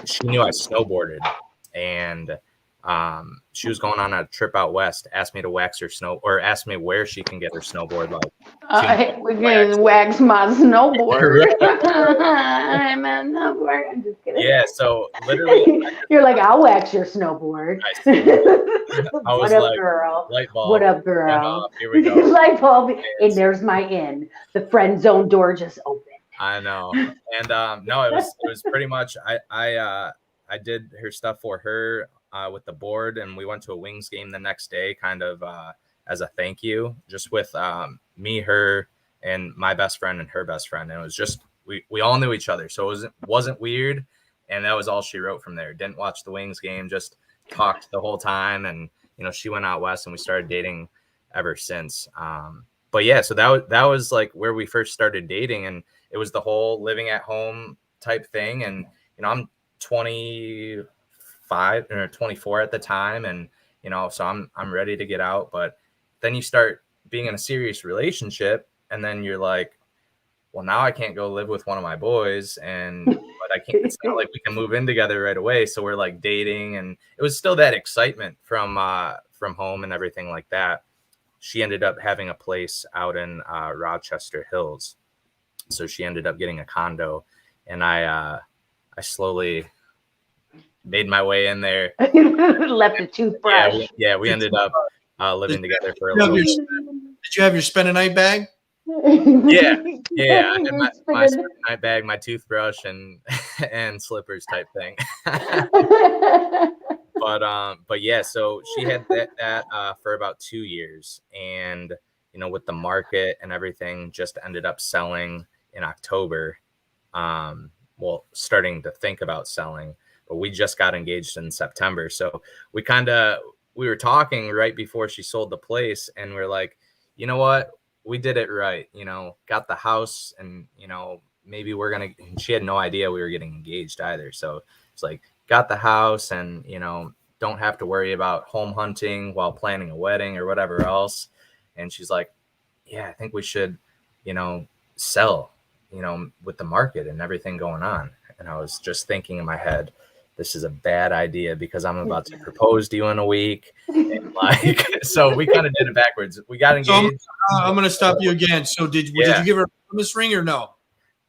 she knew I snowboarded, and she was going on a trip out west, asked me to wax her asked me where she can get her snowboard. We can wax my snowboard. I'm a snowboard. I'm just kidding. Yeah, so literally, you're like, I'll wax your snowboard. I was what up, like, girl? Light bulb. What up, girl? Here we go. Light bulb, and there's my in. The friend zone door just opened. I know, and no, it was pretty much I did her stuff for her with the board, and we went to a Wings game the next day, kind of as a thank you, just with me, her, and my best friend and her best friend, and it was just we all knew each other, so it wasn't weird, and that was all she wrote from there. Didn't watch the Wings game, just talked the whole time, and she went out west, and we started dating ever since. But yeah, so that was like where we first started dating, and it was the whole living at home type thing. And, I'm 25 or 24 at the time. And, so I'm ready to get out. But then you start being in a serious relationship, and then you're like, well, now I can't go live with one of my boys, but I can't, it's not like we can move in together right away. So we're like dating, and it was still that excitement from home and everything like that. She ended up having a place out in Rochester Hills. So she ended up getting a condo, and I slowly made my way in there. Left a toothbrush. Yeah, we ended up living together for a little bit. Did you have your spend a night bag? Yeah. I had my spend a night bag, my toothbrush, and slippers type thing. But yeah, so she had that for about 2 years, and with the market and everything, just ended up selling in October. Starting to think about selling, but we just got engaged in September. So we were talking right before she sold the place, and we're like, you know what? We did it right. Got the house, and maybe she had no idea we were getting engaged either. So it's like, got the house, and don't have to worry about home hunting while planning a wedding or whatever else. And she's like, yeah, I think we should sell with the market and everything going on. And I was just thinking in my head, this is a bad idea because I'm about to propose to you in a week. And so we kind of did it backwards. We got engaged. So I'm going to stop you again. So did you give her a promise ring or no?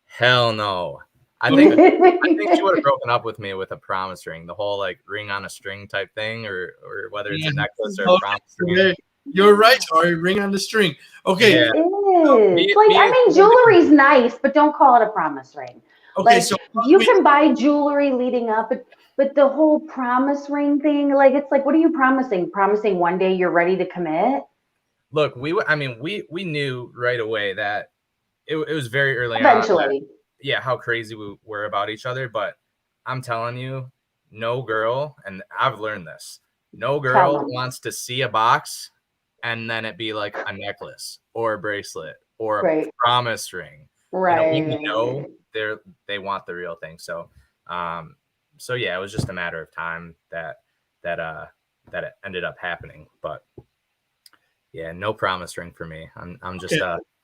Hell no. I think she would have broken up with me with a promise ring, the whole ring on a string type thing, or whether it's a necklace or a promise ring. You're right, Tori. Ring on the string. Okay. Yeah. It is. Jewelry's nice, but don't call it a promise ring. Okay, so you can buy jewelry leading up, but the whole promise ring thing, it's like, what are you promising? Promising one day you're ready to commit? Look, we knew right away that it was very early Eventually. On. How crazy we were about each other. But I'm telling you, no girl, and I've learned this, no girl wants to see a box and then it be like a necklace or a bracelet or a promise ring. Right. We know they want the real thing. So yeah, it was just a matter of time that it ended up happening. But yeah, no promise ring for me. I'm just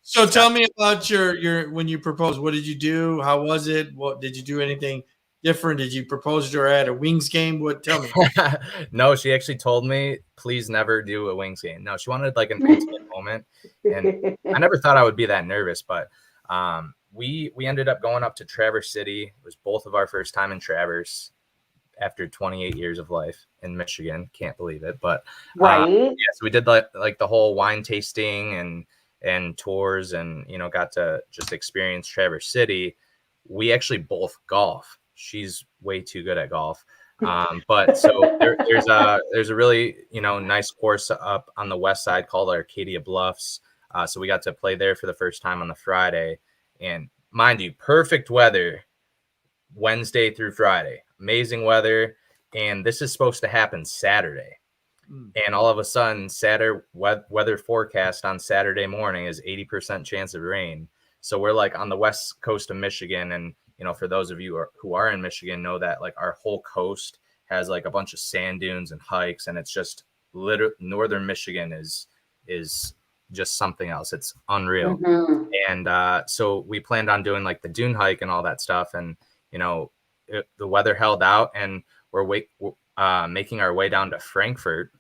So tell me about your when you proposed. What did you do? How was it? What did you do? Anything different? Did you propose to her at a Wings game? What? Tell me. No, she actually told me, please never do a Wings game. No, she wanted like an intimate moment, and I never thought I would be that nervous. But we ended up going up to Traverse City. It was both of our first time in Traverse after 28 years of life in Michigan. Can't believe it, but so we did like the whole wine tasting and tours, and got to just experience Traverse City. We actually both golf. She's way too good at golf, but so there's a really nice course up on the west side called Arcadia Bluffs. So we got to play there for the first time on the Friday, and mind you, perfect weather Wednesday through Friday, amazing weather, and this is supposed to happen Saturday. And all of a sudden, Saturday weather forecast on Saturday morning is 80% chance of rain. So we're like on the west coast of Michigan, and for those of you who are in Michigan, know that like our whole coast has like a bunch of sand dunes and hikes, and it's just northern Michigan is just something else. It's unreal. Mhm. And so we planned on doing like the dune hike and all that stuff. And, you know, the weather held out, and we're making our way down to Frankfurt.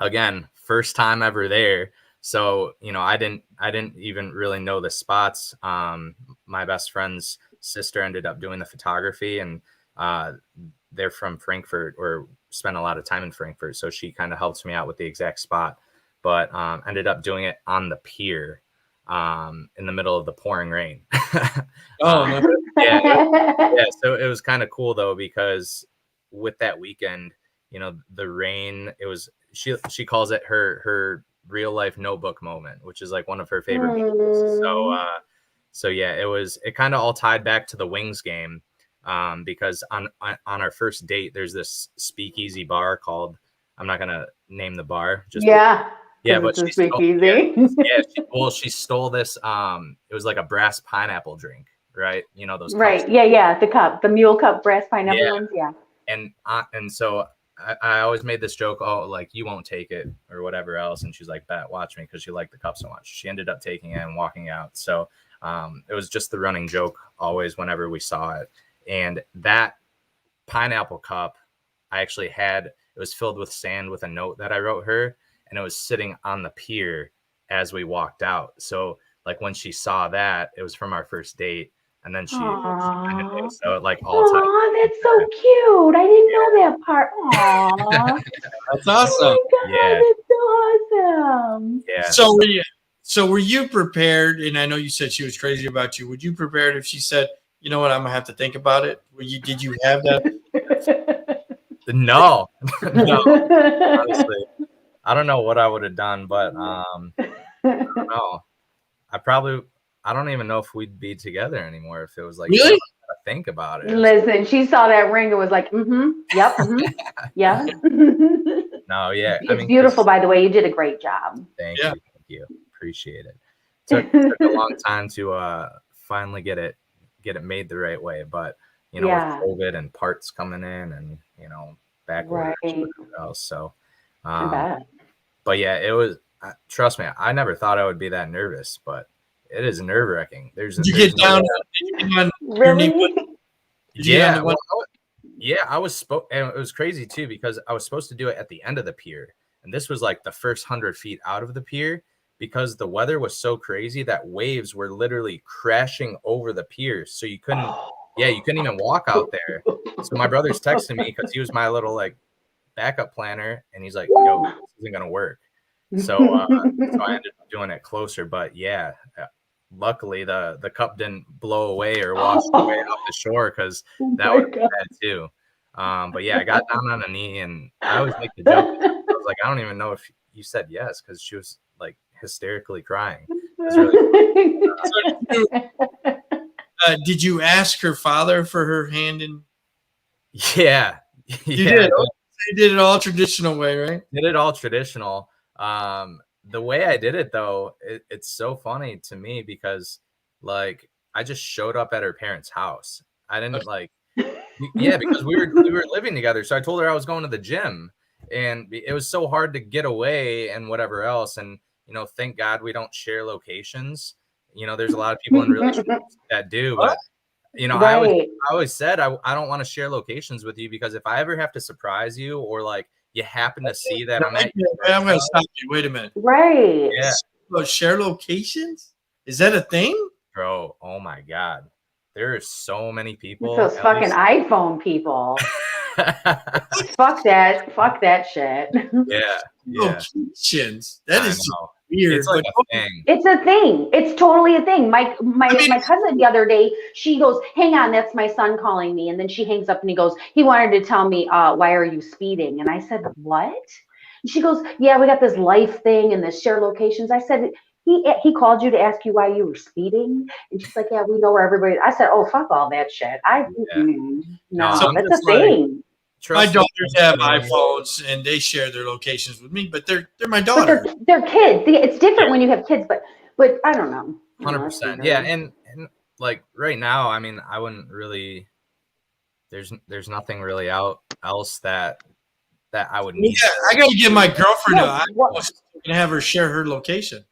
Again, first time ever there. So, you know, I didn't even really know the spots. My best friend's sister ended up doing the photography, and they're from Frankfurt, or spent a lot of time in Frankfurt. So she kind of helped me out with the exact spot, but ended up doing it on the pier in the middle of the pouring rain. Oh, yeah. So it was kind of cool though, because with that weekend, you know, the rain, it was, she calls it her real life notebook moment, which is like one of her favorite movies. So yeah, it kind of all tied back to the Wings game, because on our first date, there's this speakeasy bar called, I'm not gonna name the bar, just but she stole, she stole this. It was like a brass pineapple drink, right? You know those cups? Right? Yeah. The mule cup brass pineapple ones. Yeah. And so I always made this joke, oh, like, you won't take it or whatever else. And she's like, bet, watch me, because she liked the cup so much. She ended up taking it and walking out. So it was just the running joke always whenever we saw it. And that pineapple cup, I actually had, it was filled with sand with a note that I wrote her, and it was sitting on the pier as we walked out. So like when she saw that, it was from our first date. And then she so like all time. Oh, that's so cute. I didn't know that part. Aww. That's awesome. Oh my God, that's so awesome. Yeah. So were you prepared? And I know you said she was crazy about you. Would you prepared if she said, you know what, I'm gonna have to think about it? Did you have that? No. Honestly, I don't know what I would have done, but I don't know. I don't even know if we'd be together anymore if it was like, really? Think about it. Listen, she saw that ring and was like, yep, yeah. No, yeah. It's beautiful, by the way. You did a great job. Thank you. Appreciate it. Took a long time to finally get it made the right way, but you know, with COVID and parts coming in, and you know, back else. So, but yeah, it was. Trust me, I never thought I would be that nervous, but it is nerve wracking. Did you get down? Really? Yeah. I was and it was crazy too, because I was supposed to do it at the end of the pier, and this was like the first 100 feet out of the pier, because the weather was so crazy that waves were literally crashing over the pier, so you couldn't even walk out there. So my brother's texting me because he was my little like backup planner, and he's like, yo, this isn't gonna work. So so I ended up doing it closer, but yeah, luckily the cup didn't blow away or wash away off the shore, because that would be bad too. But yeah, I got down on a knee, and I always make the joke. I was like, I don't even know if you said yes, because she was like hysterically crying. It was really did you ask her father for her hand in? Yeah. You did. You did it all traditional way, right? Did it all traditional. The way I did it though, it's so funny to me, because like I just showed up at her parents' house. I didn't because we were living together. So I told her I was going to the gym, and it was so hard to get away and whatever else. And you know, thank God we don't share locations. You know, there's a lot of people in relationships that do, but you know, I always said I don't want to share locations with you, because if I ever have to surprise you, or like you happen to see that I'm going to stop you. Wait a minute. Right. Yeah. So share locations? Is that a thing? Bro, oh my God. There are so many people. Those fucking iPhone people. Fuck that shit. Yeah. Locations. That is weird. It's like a thing. It's a thing. It's totally a thing. My cousin the other day, she goes, hang on, that's my son calling me. And then she hangs up and he goes, he wanted to tell me, why are you speeding? And I said, what? And she goes, yeah, we got this life thing and this share locations. I said, he called you to ask you why you were speeding? And she's like, yeah, we know where everybody. I said, oh, fuck all that shit. No, that's a thing. My daughters have iPhones and they share their locations with me, but they're my daughter. But they're kids. It's different when you have kids, but I don't know. 100%. Yeah, and like right now, I mean, I wouldn't really. There's nothing really else that I would need. Yeah, I got to give my girlfriend an can have her share her location.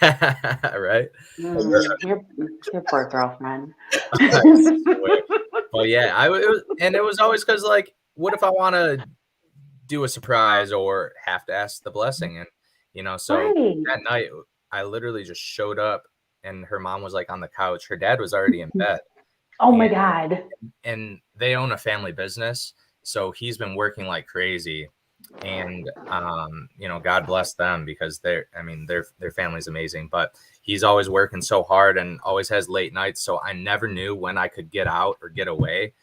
Right? Your poor girlfriend. Well, yeah, it was always because, like, what if I want to do a surprise or have to ask the blessing? And, you know, so that night I literally just showed up and her mom was like on the couch. Her dad was already in bed. Oh my God. And they own a family business. So he's been working like crazy. And, you know, God bless them because their family's amazing, but he's always working so hard and always has late nights. So I never knew when I could get out or get away.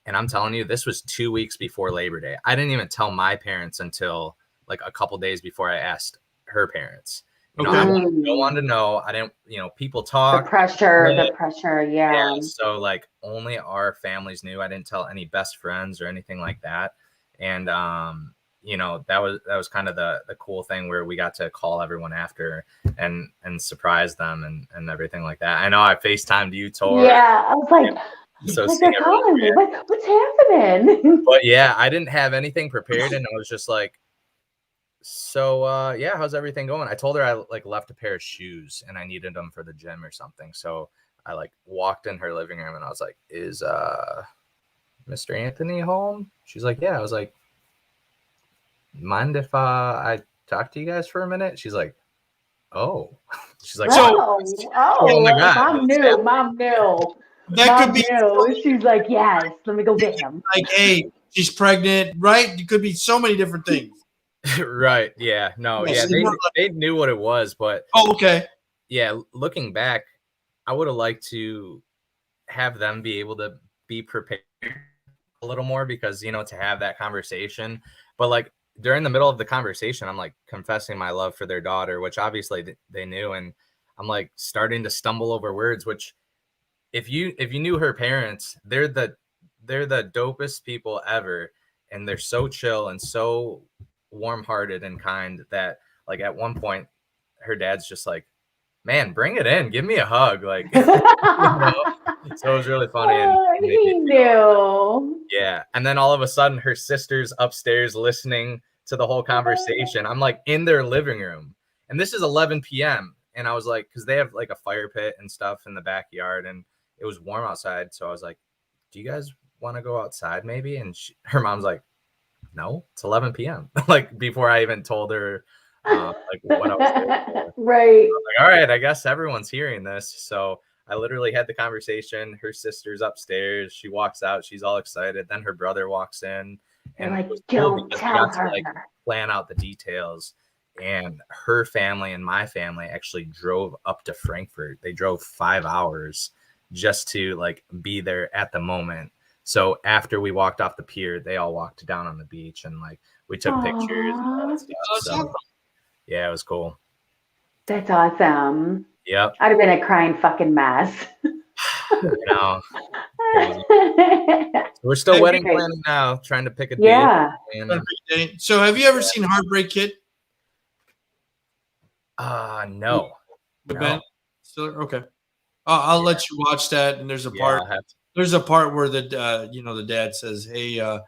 And I'm telling you, this was 2 weeks before Labor Day. I didn't even tell my parents until like a couple days before I asked her parents. You know, I wanted to know. I didn't, you know, people talk. The pressure. Yeah. So like only our families knew. I didn't tell any best friends or anything like that. And, you know, that was kind of the cool thing where we got to call everyone after and surprise them and everything like that. I know I FaceTimed you, Tor. Yeah, I was like, so they're calling me. What's happening? But yeah, I didn't have anything prepared, and I was just like, so yeah, how's everything going? I told her I like left a pair of shoes and I needed them for the gym or something. So I like walked in her living room and I was like, is Mr. Anthony home? She's like, yeah. I was like, mind if I talk to you guys for a minute? She's like, oh. She's like, oh my God, mom knew. That could be. She's like, yes, let me go get him. Like, hey, she's pregnant, right? It could be so many different things. Right. Yeah. No. Yeah. They knew what it was, but okay. Yeah. Looking back, I would have liked to have them be able to be prepared a little more because, you know, to have that conversation. But like during the middle of the conversation, I'm like confessing my love for their daughter, which obviously they knew, and I'm like starting to stumble over words. Which, if you knew her parents, they're the dopest people ever, and they're so chill and so warm-hearted and kind that like at one point her dad's just like, man, bring it in, give me a hug, like you know? So it was really funny. And he knew. Yeah. And then all of a sudden her sister's upstairs listening to the whole conversation. I'm like in their living room and this is 11 p.m. and I was like, because they have like a fire pit and stuff in the backyard and it was warm outside, so I was like, do you guys want to go outside maybe? And her mom's like, no, it's 11 p.m. like before I even told her like what I was doing. Right. I was like, all right, I guess everyone's hearing this. So I literally had the conversation. Her sister's upstairs. She walks out. She's all excited. Then her brother walks in. And like, don't tell her. To, like, plan out the details. And her family and my family actually drove up to Frankfurt. They drove 5 hours just to like be there at the moment. So after we walked off the pier, they all walked down on the beach and like we took pictures and all that stuff. So yeah, it was cool. That's awesome. Yep. I'd have been a crying fucking mess. You know, we're still wedding planning now, trying to pick a date. Yeah. So have you ever seen Heartbreak Kid? No. So, okay. I'll let you watch that. And there's a part. There's a part where the dad says, "Hey, you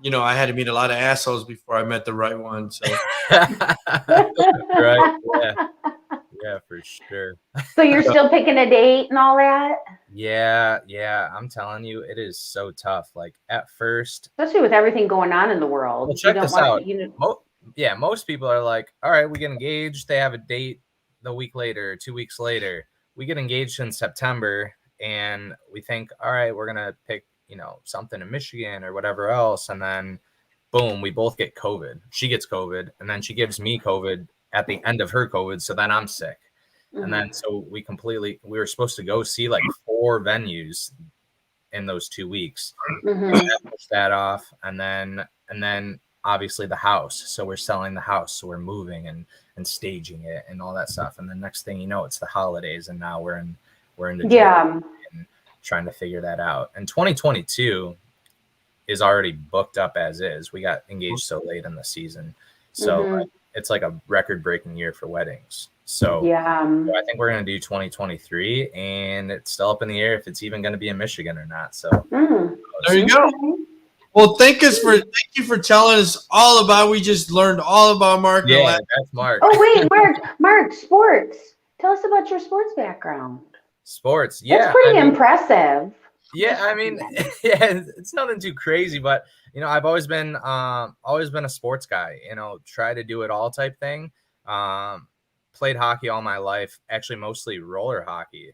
know, I had to meet a lot of assholes before I met the right one." So, right? Yeah, for sure. So you're still picking a date and all that? Yeah. I'm telling you, it is so tough. Like at first, especially with everything going on in the world. Well, check this out. Most people are like, "All right, we get engaged." They have a date the week later, 2 weeks later. We get engaged in September. And we think, all right, we're going to pick, you know, something in Michigan or whatever else. And then, boom, we both get COVID. She gets COVID. And then she gives me COVID at the end of her COVID. So then I'm sick. Mm-hmm. And then so we were supposed to go see like 4 venues in those 2 weeks. Mm-hmm. And push that off. And then obviously the house. So we're selling the house. So we're moving and staging it and all that stuff. And the next thing you know, it's the holidays. And now we're in the and trying to figure that out. And 2022 is already booked up as is. We got engaged so late in the season. So it's like a record-breaking year for weddings. So I think we're going to do 2023, and it's still up in the air if it's even going to be in Michigan or not. So there you go. Well, thank you for telling us all about. We just learned all about Mark. Yeah, that's Mark. Oh wait, Mark, sports. Tell us about your sports background. Sports, yeah. That's pretty impressive. Yeah, I mean, yeah, it's nothing too crazy, but I've always been a sports guy. Try to do it all type thing. Played hockey all my life, actually mostly roller hockey.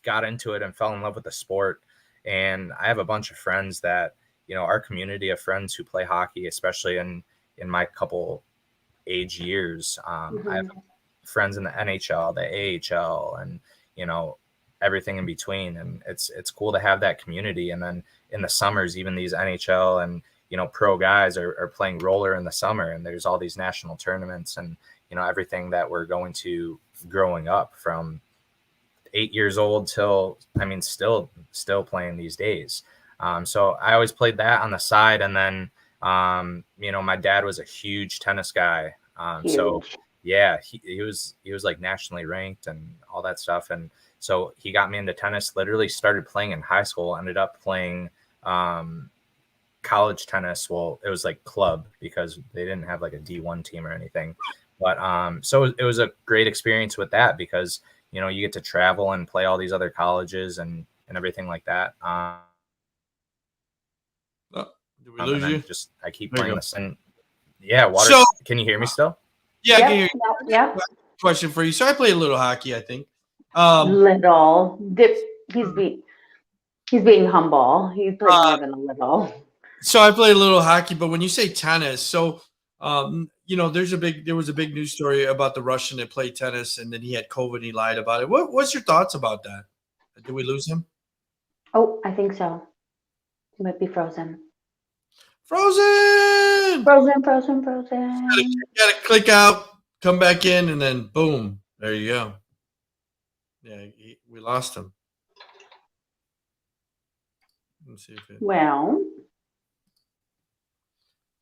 Got into it and fell in love with the sport. And I have a bunch of friends that, our community of friends who play hockey, especially in my couple age years. I have friends in the NHL, the AHL, and, everything in between. And it's cool to have that community. And then in the summers, even these NHL and, pro guys are playing roller in the summer, and there's all these national tournaments and, everything that we're going to growing up from 8 years old till, still playing these days. So I always played that on the side. And then, my dad was a huge tennis guy. So yeah, he was like nationally ranked and all that stuff. And so he got me into tennis, literally started playing in high school, ended up playing, college tennis. Well, it was like club because they didn't have like a D1 team or anything. But, so it was a great experience with that because, you get to travel and play all these other colleges and everything like that. Did we lose you? I keep playing this. And yeah, water. So, can you hear me still? Yeah, I can hear you. Yeah. Question for you. So I played a little hockey, I think. He's being humble. He's playing more than a little. So I played a little hockey, but when you say tennis, so there was a big news story about the Russian that played tennis and then he had COVID and he lied about it. What's your thoughts about that? Did we lose him? Oh, I think so. He might be frozen. Frozen. You gotta click out, come back in, and then boom. There you go. Yeah, we lost him. Let's see if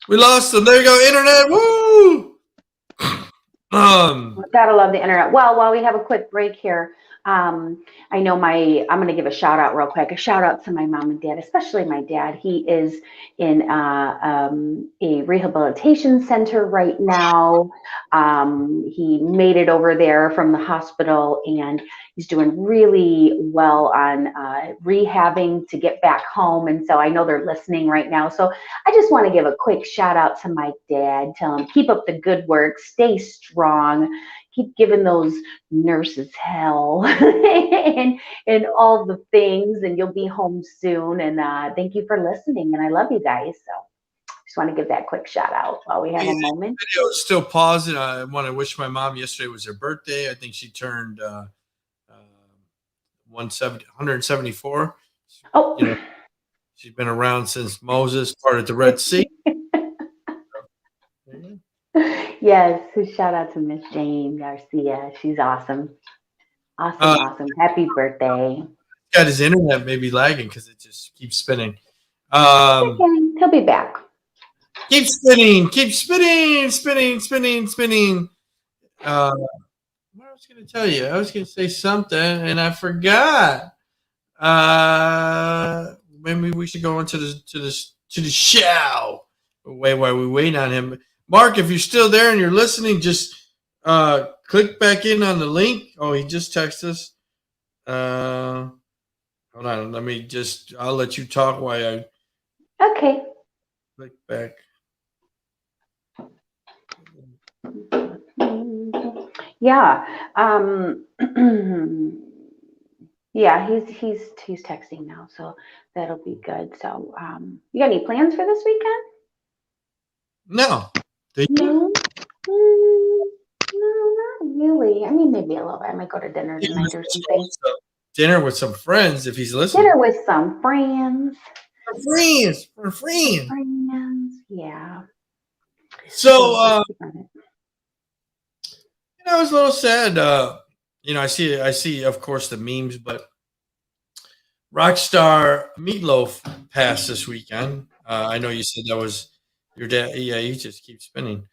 we lost him. There you go, internet. Woo! Gotta love the internet. Well, while we have a quick break here, I know I'm going to give a shout out real quick. A shout out to my mom and dad, especially my dad. He is in a rehabilitation center right now. He made it over there from the hospital and he's doing really well on rehabbing to get back home. And so I know they're listening right now. So I just want to give a quick shout out to my dad. Tell him, keep up the good work, stay strong. Keep giving those nurses hell and all the things, and you'll be home soon. And thank you for listening. And I love you guys. So just want to give that quick shout out while we have a moment. The video is still pausing. I want to wish my mom yesterday was her birthday. I think she turned 174. Oh, she's been around since Moses parted the Red Sea. Yes, shout out to Miss Jane Garcia. She's awesome. Awesome. Happy birthday. Got his internet maybe lagging because it just keeps spinning. He'll be back. Keep spinning. What I was going to tell you? I was going to say something and I forgot. Maybe we should go into the show. While we wait on him. Mark, if you're still there and you're listening, just click back in on the link. Oh, he just texted us. Hold on. I'll let you talk while I okay. Click back. Yeah. Yeah, he's texting now, so that'll be good. So you got any plans for this weekend? No. No, not really. I mean, maybe a little bit. I might go to dinner tonight or something. Dinner with some friends if he's listening. Dinner with some friends. For friends. Yeah. So, I was a little sad. I see, of course, the memes, but Rockstar Meatloaf passed this weekend. I know you said that was your dad. Yeah, he just keeps spinning.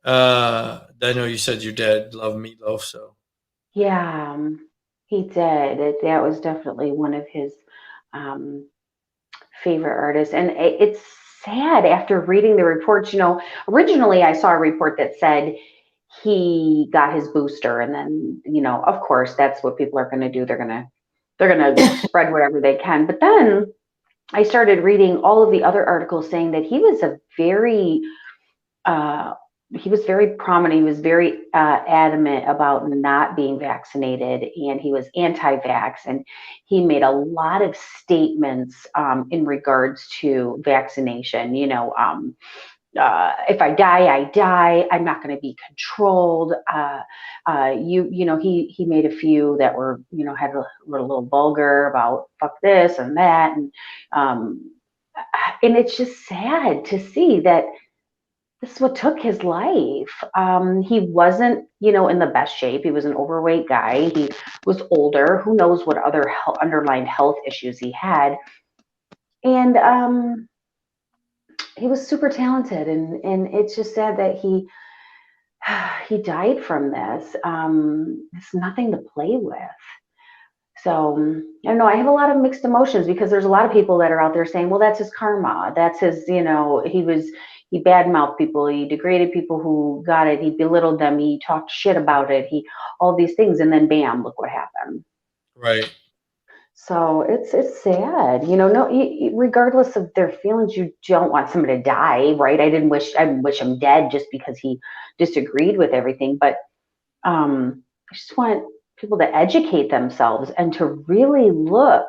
I know you said your dad loved Meatloaf, so. Yeah, he did. That was definitely one of his favorite artists, and it's sad after reading the reports. You know, originally I saw a report that said he got his booster, and then, you know, of course that's what people are going to do. They're gonna spread whatever they can. But then I started reading all of the other articles saying that he was very prominent. He was very adamant about not being vaccinated, and he was anti-vax, and he made a lot of statements in regards to vaccination. You know, if I die, I die. I'm not going to be controlled. You know, he made a few that were, you know, had a little vulgar about fuck this and that, and it's just sad to see that this is what took his life. He wasn't, you know, in the best shape. He was an overweight guy. He was older. Who knows what other underlying health issues he had, and he was super talented, and it's just sad that he died from this. It's nothing to play with. So I don't know. I have a lot of mixed emotions because there's a lot of people that are out there saying, well, that's his karma. That's his, you know, he badmouthed people. He degraded people who got it. He belittled them. He talked shit about it. All these things. And then bam, look what happened. Right. So it's sad, you know. No, regardless of their feelings, you don't want somebody to die, right? I wish him dead just because he disagreed with everything, but I just want people to educate themselves and to really look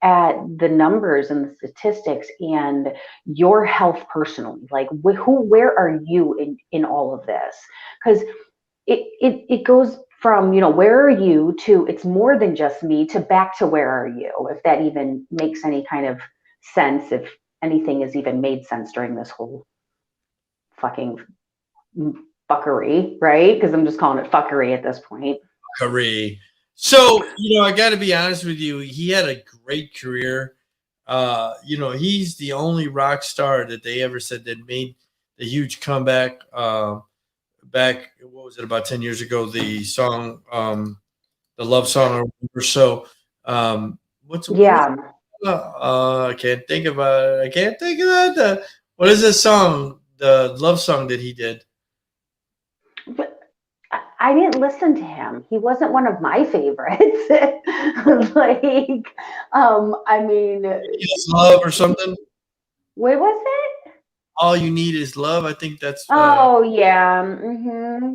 at the numbers and the statistics and your health personally. Like, where are you in all of this? Because it goes from, you know, where are you to it's more than just me to back to where are you, if that even makes any kind of sense, if anything has even made sense during this whole fucking fuckery, right? Because I'm just calling it fuckery at this point. Fuckery. So, you know, I got to be honest with you. He had a great career. You know, he's the only rock star that they ever said that made the huge comeback. Back, what was it, about 10 years ago, the song, the love song or so. What's I can't think about it. What is this song, the love song that he did? But I didn't listen to him. He wasn't one of my favorites. Like, I mean, Love or something. What was it? All You Need Is Love. I think that's. Oh yeah,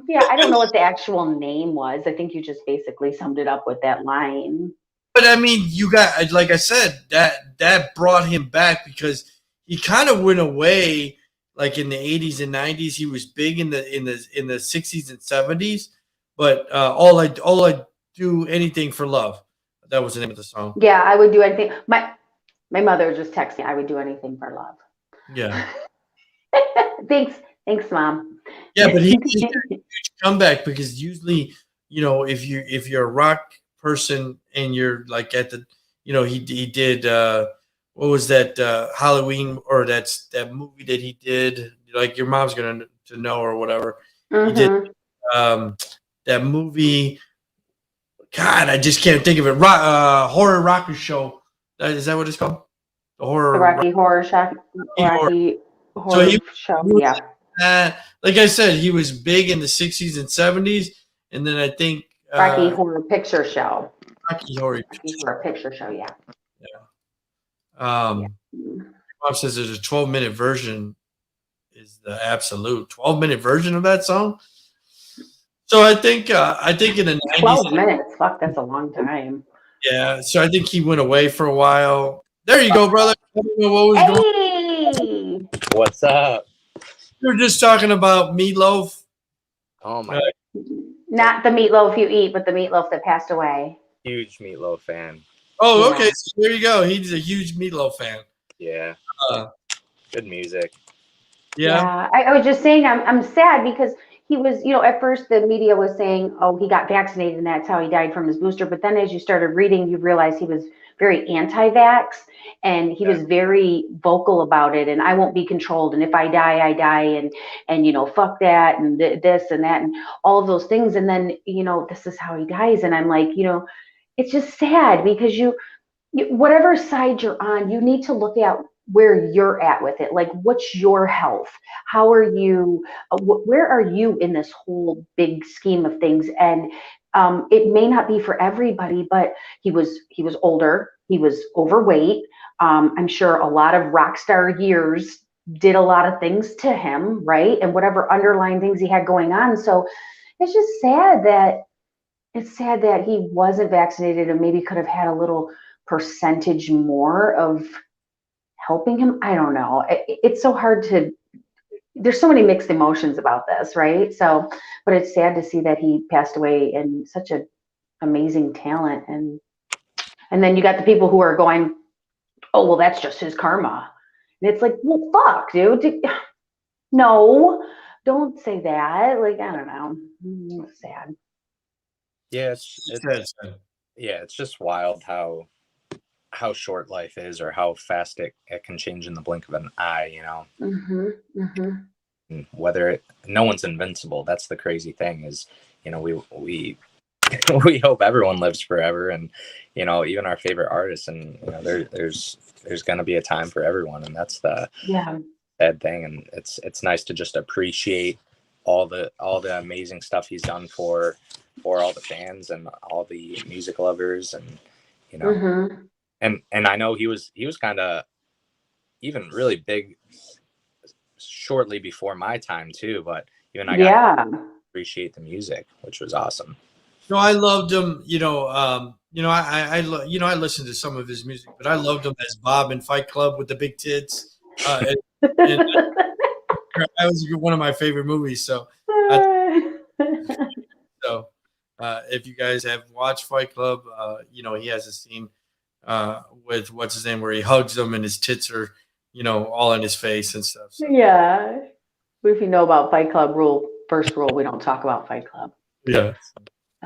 yeah. I don't know what the actual name was. I think you just basically summed it up with that line. But I mean, you got, like I said, that brought him back because he kind of went away. Like in the 80s and 90s, he was big in the 60s and 70s. But all I do anything for love. That was the name of the song. Yeah, I would do anything. My mother just texted me. I would do anything for love. Yeah. Thanks, Mom. Yeah, but he had a huge comeback because usually, you know, if you're a rock person and you're like at the, you know, he did what was that Halloween, or that's that movie that he did, like your mom's gonna to know or whatever. He did that movie. God, I just can't think of it. Horror Rocker Show. Is that what it's called? The Rocky Horror Show. Yeah. Like I said, he was big in the 60s and 70s, and then I think Rocky Horror Picture Show. Rocky Horror Picture Show, yeah. Mom says there's a 12-minute version is the absolute 12-minute version of that song. So I think in the 90s, 12 minutes. Fuck, that's a long time. Yeah, so I think he went away for a while. There you go, brother. I don't know what was going on. What's up? We were just talking about Meatloaf. Oh my! Not the meatloaf you eat, but the meatloaf that passed away. Huge Meatloaf fan. Oh, okay. So there you go. He's a huge Meatloaf fan. Yeah. Good music. Yeah. I was just saying I'm sad because he was, you know, at first the media was saying, oh, he got vaccinated and that's how he died from his booster. But then as you started reading, you realized he was very anti-vax and he was very vocal about it. And I won't be controlled. And if I die, I die. And you know, fuck that and this and that and all of those things. And then, you know, this is how he dies. And I'm like, you know, it's just sad because you whatever side you're on, you need to look at where you're at with it. Like, what's your health? How are you? Where are you in this whole big scheme of things? And it may not be for everybody, but he was older. He was overweight. I'm sure a lot of rock star years did a lot of things to him, right? And whatever underlying things he had going on. So it's just sad that he wasn't vaccinated and maybe could have had a little percentage more of helping him. I don't know. It's so hard to, there's so many mixed emotions about this, right? So, but it's sad to see that he passed away in such an amazing talent. And then you got the people who are going, oh, well, that's just his karma. And it's like, well, fuck, dude. No, don't say that. Like, I don't know. It's sad. Yeah, it's just wild how short life is, or how fast it can change in the blink of an eye, you know. And no one's invincible. That's the crazy thing is, you know, we we hope everyone lives forever, and you know, even our favorite artists, and you know, there's going to be a time for everyone, and that's the sad thing. And it's nice to just appreciate all the amazing stuff he's done for all the fans and all the music lovers, and you know, and I know he was kind of even really big shortly before my time too, but even I got to appreciate the music, which was awesome. No, I loved him. I listened to some of his music, but I loved him as Bob in Fight Club with the big tits. And that was one of my favorite movies. So, if you guys have watched Fight Club, he has a scene with what's his name where he hugs them and his tits are, all in his face and stuff. So. Yeah. If you know about Fight Club first rule, we don't talk about Fight Club. Yeah.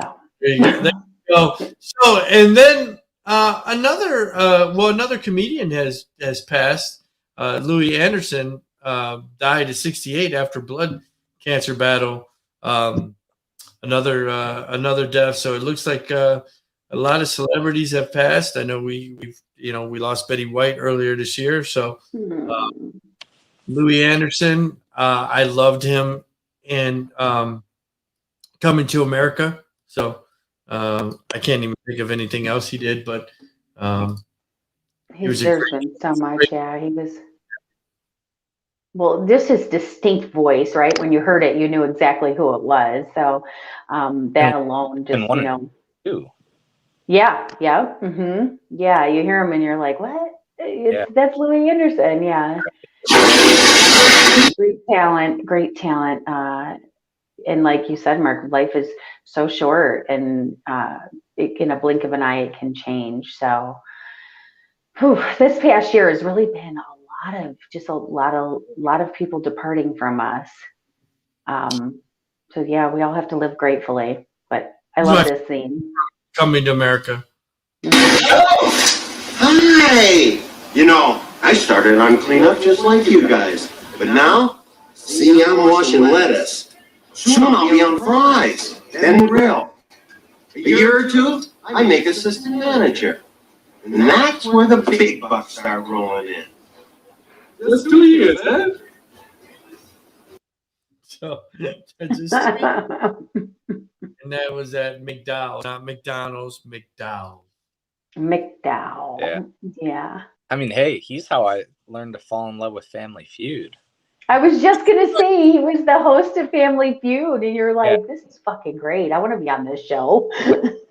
Oh. There you go. So, and then another comedian has passed. Louis Anderson died at 68 after blood cancer battle. Another death. So it looks like a lot of celebrities have passed. I know we lost Betty White earlier this year. So Louis Anderson, I loved him in Coming to America. So I can't even think of anything else he did, but there's been so much. Yeah, he was. Well, just his distinct voice, right? When you heard it, you knew exactly who it was. So that alone, just too. Yeah. Yeah. Yeah. You hear him and you're like, what? That's Louis Anderson. Yeah. Great talent. And like you said, Mark, life is so short, and in a blink of an eye, it can change. So this past year has really been a lot of people departing from us. So yeah, we all have to live gratefully, but I love this scene. Coming to America. Hi! I started on cleanup just like you guys, but now, see, I'm washing lettuce. Soon I'll be on fries, then grill. A year or two, I make assistant manager. And that's where the big bucks start rolling in. That's 2 years, huh? So, and that was at McDowell, not McDonald's, McDowell. Yeah. I mean, hey, he's how I learned to fall in love with Family Feud. I was just going to say, he was the host of Family Feud, and you're like, this is fucking great. I want to be on this show.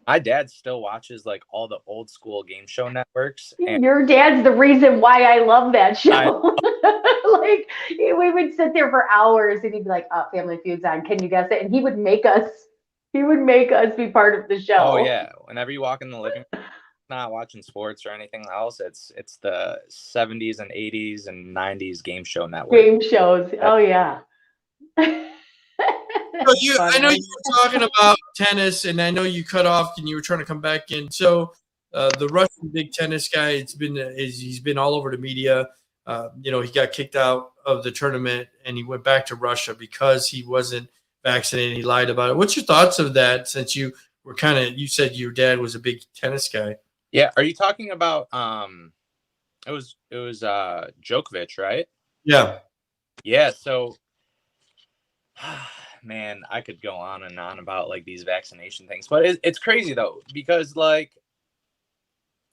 My dad still watches like all the old school game show networks. And your dad's the reason why I love that show. Like, we would sit there for hours, and he'd be like, oh, Family Feud's on. Can you guess it? And he would make us be part of the show. Oh, yeah. Whenever you walk in the living room, not watching sports or anything else, it's the 70s and 80s and 90s game show network. Game shows. Oh yeah. So I know you were talking about tennis, and I know you cut off and you were trying to come back in. So the Russian big tennis guy, he's been all over the media. He got kicked out of the tournament and he went back to Russia because he wasn't vaccinated. He lied about it. What's your thoughts of that, since you said your dad was a big tennis guy? Yeah, are you talking about it was Djokovic, right? Yeah. Yeah, so man, I could go on and on about like these vaccination things, but it's crazy though, because like,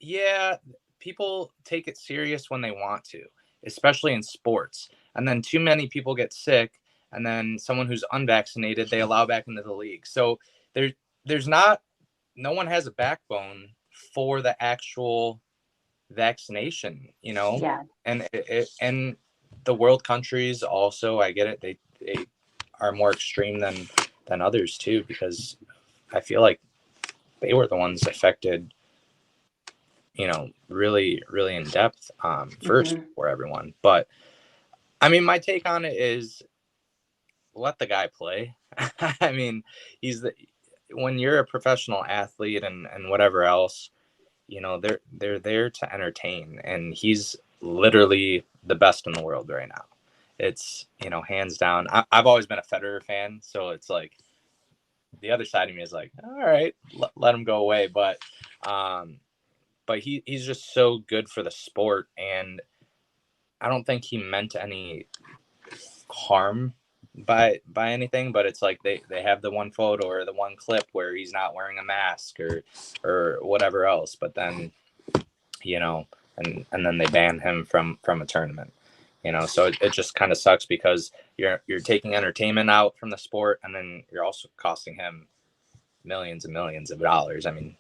yeah, people take it serious when they want to, especially in sports. And then too many people get sick, and then someone who's unvaccinated, they allow back into the league. So there's not, no one has a backbone for the actual vaccination, you know? Yeah. And and the world countries also, I get it, they are more extreme than others too, because I feel like they were the ones affected, you know, really, really in depth first for everyone. But I mean, my take on it is let the guy play. I mean, when you're a professional athlete and whatever else, you know, they're there to entertain, and he's literally the best in the world right now. It's, you know, hands down. I've always been a Federer fan, so it's like the other side of me is like, all right, let him go away. But he's just so good for the sport, and I don't think he meant any harm by anything. But it's like they have the one photo or the one clip where he's not wearing a mask or whatever else. But then, you know, and then they ban him from a tournament. You know, so it just kind of sucks because you're taking entertainment out from the sport, and then you're also costing him millions and millions of dollars. I mean,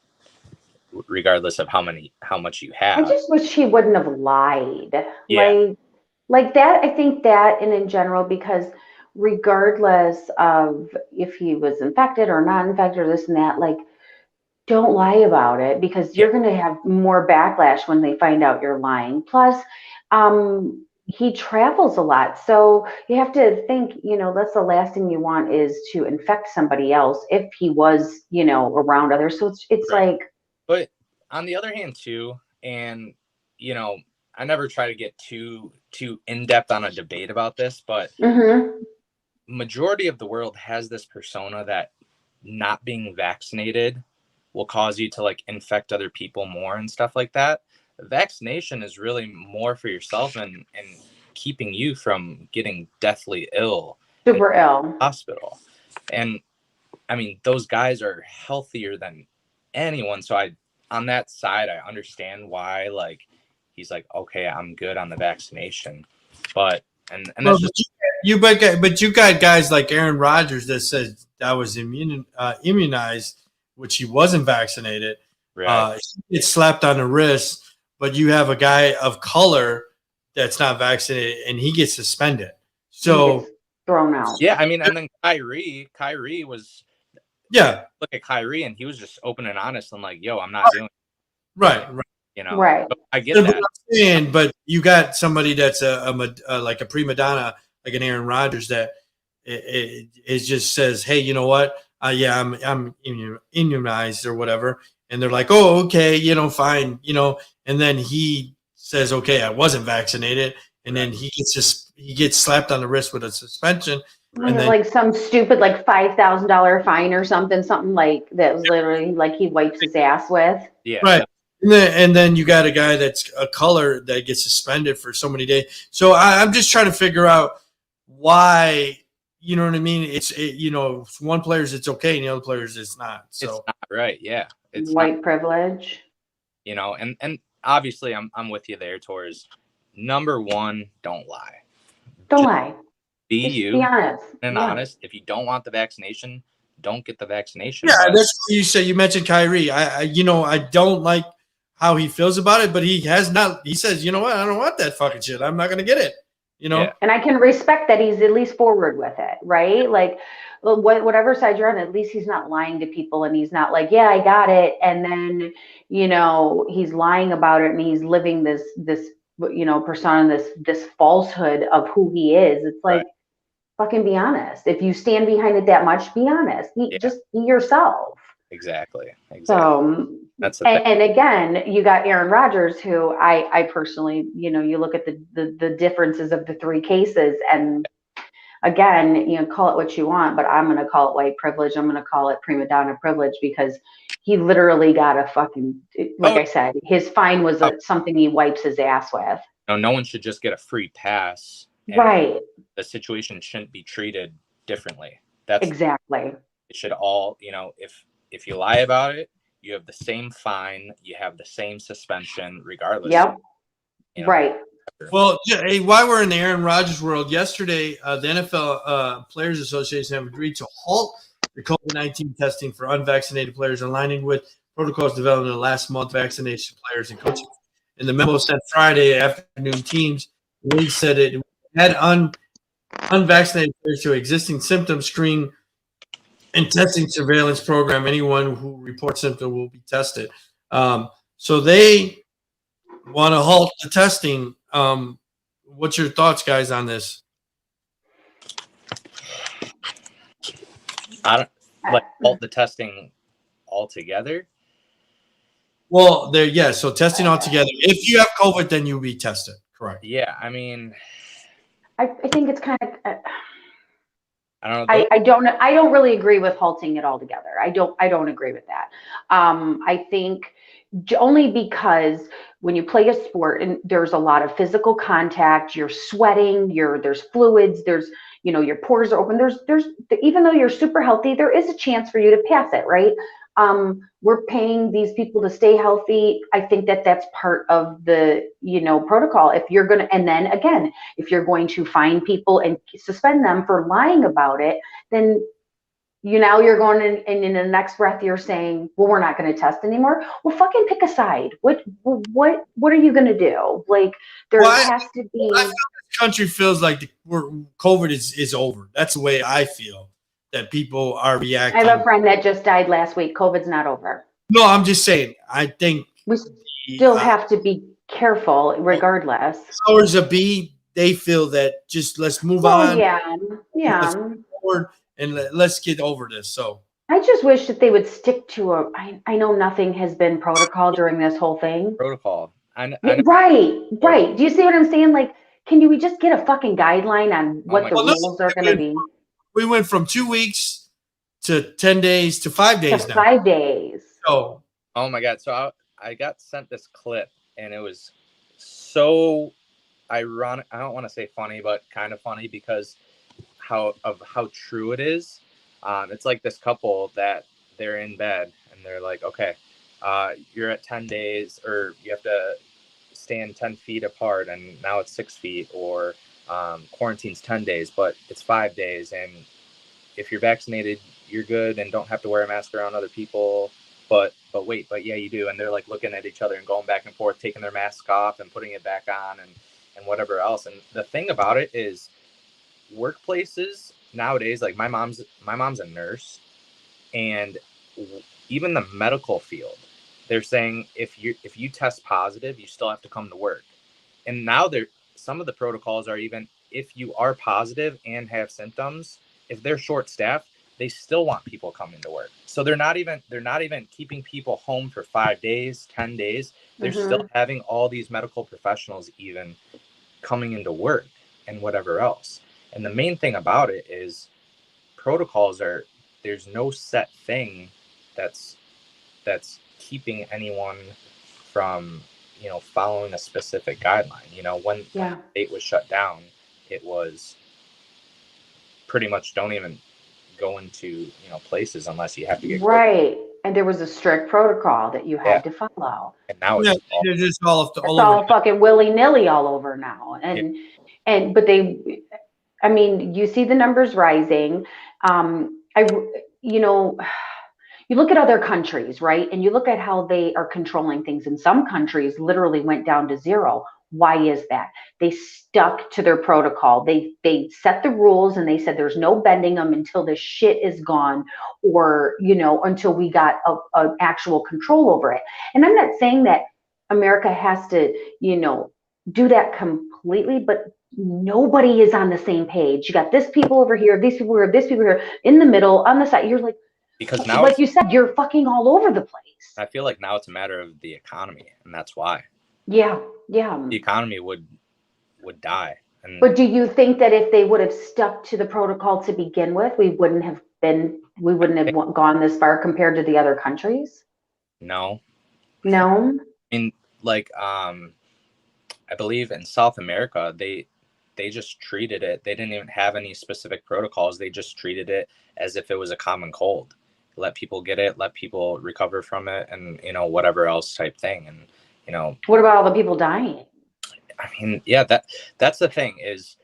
regardless of how much you have. I just wish he wouldn't have lied. Yeah. Like that, I think that, and in general, because regardless of if he was infected or not infected or this and that, like, don't lie about it, because you're going to have more backlash when they find out you're lying. Plus, he travels a lot. So you have to think, you know, that's the last thing you want is to infect somebody else if he was, you know, around others. So it's Right. like. But on the other hand too, and, you know, I never try to get too in depth on a debate about this, but majority of the world has this persona that not being vaccinated will cause you to like infect other people more and stuff like that. Vaccination is really more for yourself and keeping you from getting deathly ill, Super ill, hospital. And I mean, those guys are healthier than anyone. So on that side, I understand why, like, he's like, okay, I'm good on the vaccination. But, and that's just. But you got guys like Aaron Rodgers that said I was immunized, which he wasn't vaccinated. Right. He gets slapped on the wrist, but you have a guy of color that's not vaccinated, and he gets suspended. So thrown out. Yeah, I mean, and then Kyrie was. Yeah. Look at Kyrie, and he was just open and honest and like, yo, I'm not doing it. Right. You know, right. But I get that. But you got somebody that's like a prima donna, like an Aaron Rodgers, that it just says, hey, you know what? Yeah, I'm immunized or whatever, and they're like, oh, okay, you know, fine, you know, and then he says, okay, I wasn't vaccinated, and then he gets slapped on the wrist with a suspension. And then, like some stupid like $5,000 fine or something like that was literally like he wipes his ass with. Yeah. Right. And then you got a guy that's a color that gets suspended for so many days. So I'm just trying to figure out why, you know what I mean? You know, one players it's okay, and the other players it's not. So it's not right. Yeah. It's white privilege. You know, and obviously I'm with you there, Torres. Number one, don't lie. Don't lie. Be Just be honest. And honest. If you don't want the vaccination, don't get the vaccination. Yeah, that's what you say. You mentioned Kyrie. I don't like how he feels about it, but he has not. He says, you know what? I don't want that fucking shit. I'm not going to get it. You know. Yeah. And I can respect that he's at least forward with it, right? Like, whatever side you're on, at least he's not lying to people, and he's not like, yeah, I got it, and then, you know, he's lying about it, and he's living this you know, persona, this falsehood of who he is. It's like, fucking be honest. If you stand behind it that much, be honest. Just be yourself. Exactly. So that's and again, you got Aaron Rodgers, who I personally, you know, you look at the differences of the three cases, and again, call it what you want, but I'm going to call it white privilege. I'm going to call it prima donna privilege, because he literally got a fucking, like I said, his fine was something he wipes his ass with. No one should just get a free pass. Right. The situation shouldn't be treated differently. That's exactly. It should all, if you lie about it, you have the same fine, you have the same suspension, regardless. Yep. Right. Well, hey, while we're in the Aaron Rodgers world, yesterday the NFL Players Association have agreed to halt the COVID-19 testing for unvaccinated players, aligning with protocols developed in the last month. Vaccination players and coaches. In the memo sent Friday afternoon, teams, the league said it had unvaccinated players to existing symptom screen and testing surveillance program. Anyone who reports symptoms will be tested. So they want to halt the testing. What's your thoughts, guys, on this? I don't like halt the testing altogether. Well, so testing altogether. If you have COVID, then you'll be tested. Correct. Yeah, I mean, I think it's kind of. I don't know. I don't really agree with halting it altogether. I don't agree with that. I think only because when you play a sport and there's a lot of physical contact, you're sweating, there's fluids, there's your pores are open. There's even though you're super healthy, there is a chance for you to pass it, right? We're paying these people to stay healthy. I think that's part of the protocol. If you're gonna, and then again, if you're going to fine people and suspend them for lying about it, then you're going in, and in the next breath you're saying, well, we're not going to test anymore. Well, fucking pick a side. What are you going to do? Like, there has to be. I feel this country feels like COVID is over. That's the way I feel. That people are reacting. I have a friend that just died last week. COVID's not over. No, I'm just saying. I think we still have to be careful, regardless. Powers that be, they feel that just let's move on. Yeah. Let's move forward and let's get over this. So I just wish that they would stick to I know nothing has been protocol during this whole thing. Protocol. Right. Do you see what I'm saying? Like, can we just get a fucking guideline on what the rules are going to be? We went from 2 weeks to 10 days to 5 days now. 5 days. Oh my God. So I got sent this clip and it was so ironic. I don't want to say funny, but kind of funny because how true it is. It's like this couple that they're in bed and they're like, okay, you're at 10 days or you have to stand 10 feet apart and now it's 6 feet, or quarantine's 10 days, but it's 5 days. And if you're vaccinated, you're good and don't have to wear a mask around other people. But yeah, you do. And they're like looking at each other and going back and forth, taking their mask off and putting it back on and whatever else. And the thing about it is workplaces nowadays, like my mom's a nurse, and even the medical field, they're saying if you test positive, you still have to come to work. And now some of the protocols are even if you are positive and have symptoms, if they're short staffed, they still want people coming to work. So they're not even keeping people home for 5 days, 10 days. They're still having all these medical professionals even coming into work and whatever else. And the main thing about it is protocols there's no set thing that's keeping anyone from following a specific guideline. When the state was shut down, it was pretty much don't even go into places unless you have to get right. And there was a strict protocol that you had to follow. And now it's just all fucking willy-nilly all over now. But you see the numbers rising. You look at other countries, right? And you look at how they are controlling things. And some countries literally went down to zero. Why is that? They stuck to their protocol. They set the rules and they said there's no bending them until the shit is gone, or until we got a actual control over it. And I'm not saying that America has to do that completely, but nobody is on the same page. You got this people over here, these people here, this people here, in the middle, on the side. You're like, because now, like you said, you're fucking all over the place. I feel like now it's a matter of the economy, and that's why. Yeah. The economy would die. And but do you think that if they would have stuck to the protocol to begin with, we wouldn't have gone this far compared to the other countries? no. No. I mean, like, I believe in South America, they just treated it. They didn't even have any specific protocols. They just treated it as if it was a common cold. Let people get it, let people recover from it, and whatever else type thing. And what about all the people dying? I mean, yeah, that's the thing is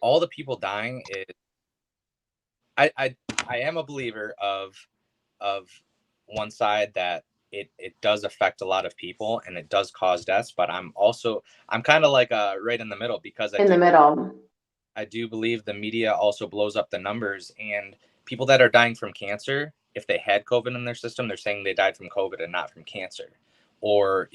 all the people dying is. I am a believer of one side that it does affect a lot of people and it does cause deaths, but I'm kind of like right in the middle because I do believe the media also blows up the numbers, and people that are dying from cancer, if they had COVID in their system, they're saying they died from COVID and not from cancer, or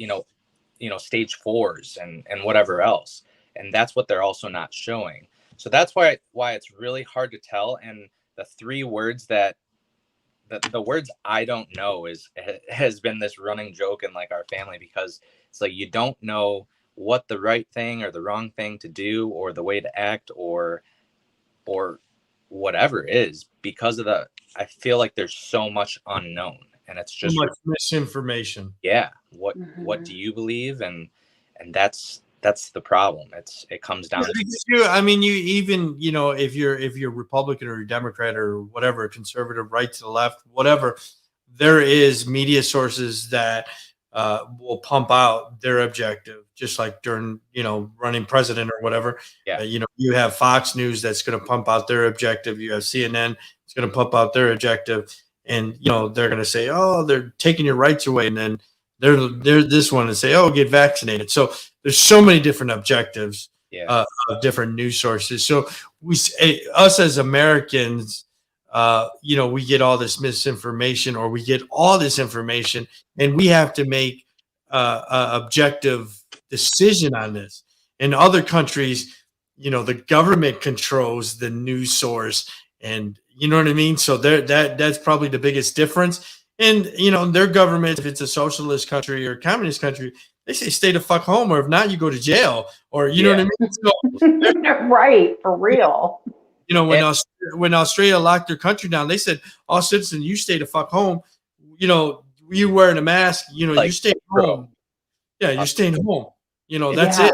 stage 4s and whatever else, and that's what they're also not showing. So that's why it's really hard to tell. And the three words that the words I don't know has been this running joke in like our family, because it's like you don't know what the right thing or the wrong thing to do or the way to act or whatever is, because of I feel like there's so much unknown, and it's just so much misinformation. Yeah. What do you believe? And that's the problem. It comes down to you even if you're Republican or Democrat or whatever, conservative, right to the left, whatever, there is media sources that will pump out their objective, just like during running president or whatever. Yeah. You have Fox News that's going to pump out their objective. You have CNN, it's going to pump out their objective, and they're going to say, oh, they're taking your rights away, and then they're this one and say, oh, get vaccinated. So there's so many different objectives of different news sources. So us as Americans, we get all this misinformation, or we get all this information, and we have to make an objective decision on this. In other countries, the government controls the news source, and you know what I mean? So that's probably the biggest difference. And, their government, if it's a socialist country or a communist country, they say stay the fuck home, or if not, you go to jail, or you know what I mean? So, right, for real. When Australia locked their country down, they said, all citizens, you stay the fuck home. You wearing a mask, you stay home. Yeah, you're staying home. That's it.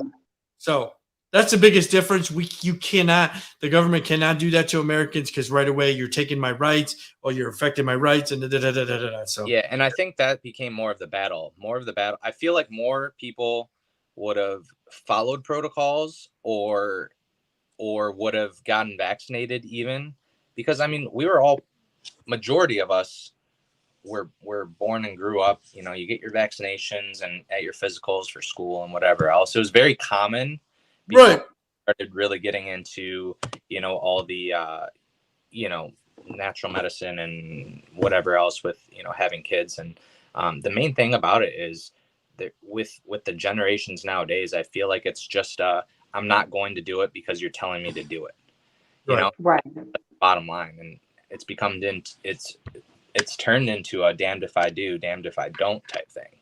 So that's the biggest difference. The government cannot do that to Americans, because right away you're taking my rights, or you're affecting my rights, and So yeah, and I think that became more of the battle. I feel like more people would have followed protocols or would have gotten vaccinated, even because we were all, majority of us were born and grew up. You get your vaccinations and at your physicals for school and whatever else. It was very common. Right. Started really getting into all the natural medicine and whatever else with having kids. And the main thing about it is that with the generations nowadays, I feel like it's just I'm not going to do it because you're telling me to do it. Right. That's the bottom line. And it's turned into a damned if I do, damned if I don't type thing,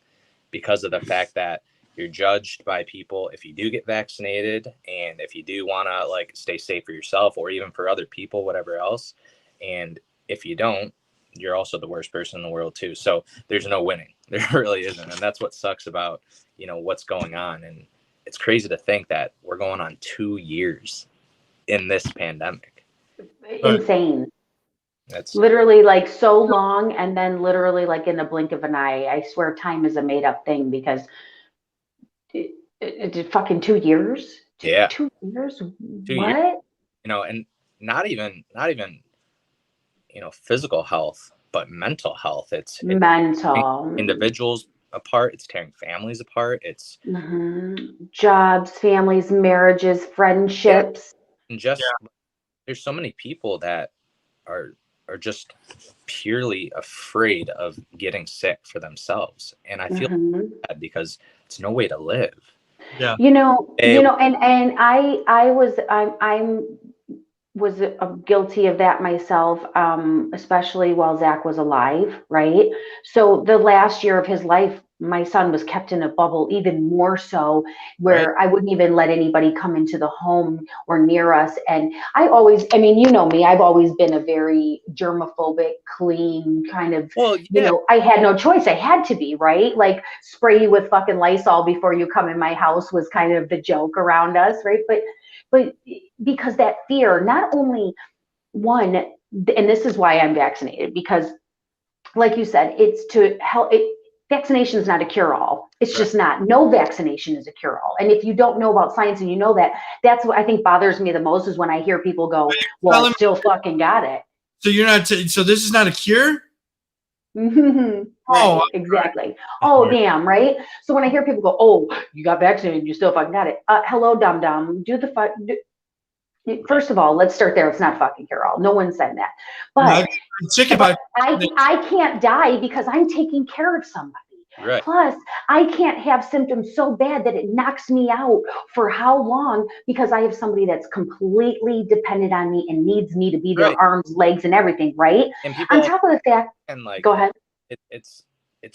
because of the fact that you're judged by people if you do get vaccinated, and if you do want to stay safe for yourself or even for other people, whatever else. And if you don't, you're also the worst person in the world too. So there's no winning. There really isn't. And that's what sucks about, what's going on. And it's crazy to think that we're going on 2 years in this pandemic. Insane. That's literally so long, and then literally in the blink of an eye. I swear time is a made up thing, because it did fucking 2 years. Yeah. 2 years. 2 what? years, and not even physical health, but mental health. It's mental individuals apart. It's tearing families apart. It's jobs, families, marriages, friendships. And there's so many people that are just purely afraid of getting sick for themselves, and I feel bad because it's no way to live. Yeah. And I was guilty of that myself, especially while Zach was alive, right? So the last year of his life my son was kept in a bubble, even more so, where I wouldn't even let anybody come into the home or near us. And I mean, you know me, I've always been a very germophobic, clean kind of, you know, I had no choice. I had to be, right? Like spray you with fucking Lysol before you come in my house was kind of the joke around us, right? But because that fear, not only one, and this is why I'm vaccinated, because like you said, it's to help. Vaccination is not a cure-all. It's just not. No vaccination is a cure-all. And if you don't know about science and you know that, that's what I think bothers me the most is when I hear people go, well, I still fucking got it. So you're not, so this is not a cure? Right, exactly. Oh, damn, right? So when I hear people go, oh, you got vaccinated and you still fucking got it. Hello, dum-dum. First of all, let's start there. It's not fucking cure-all. No one said that. But I can't die because I'm taking care of somebody. Right. Plus, I can't have symptoms so bad that it knocks me out for how long because I have somebody that's completely dependent on me and needs me to be their arms, legs, and everything, right? And people, on top of the fact, go ahead. It's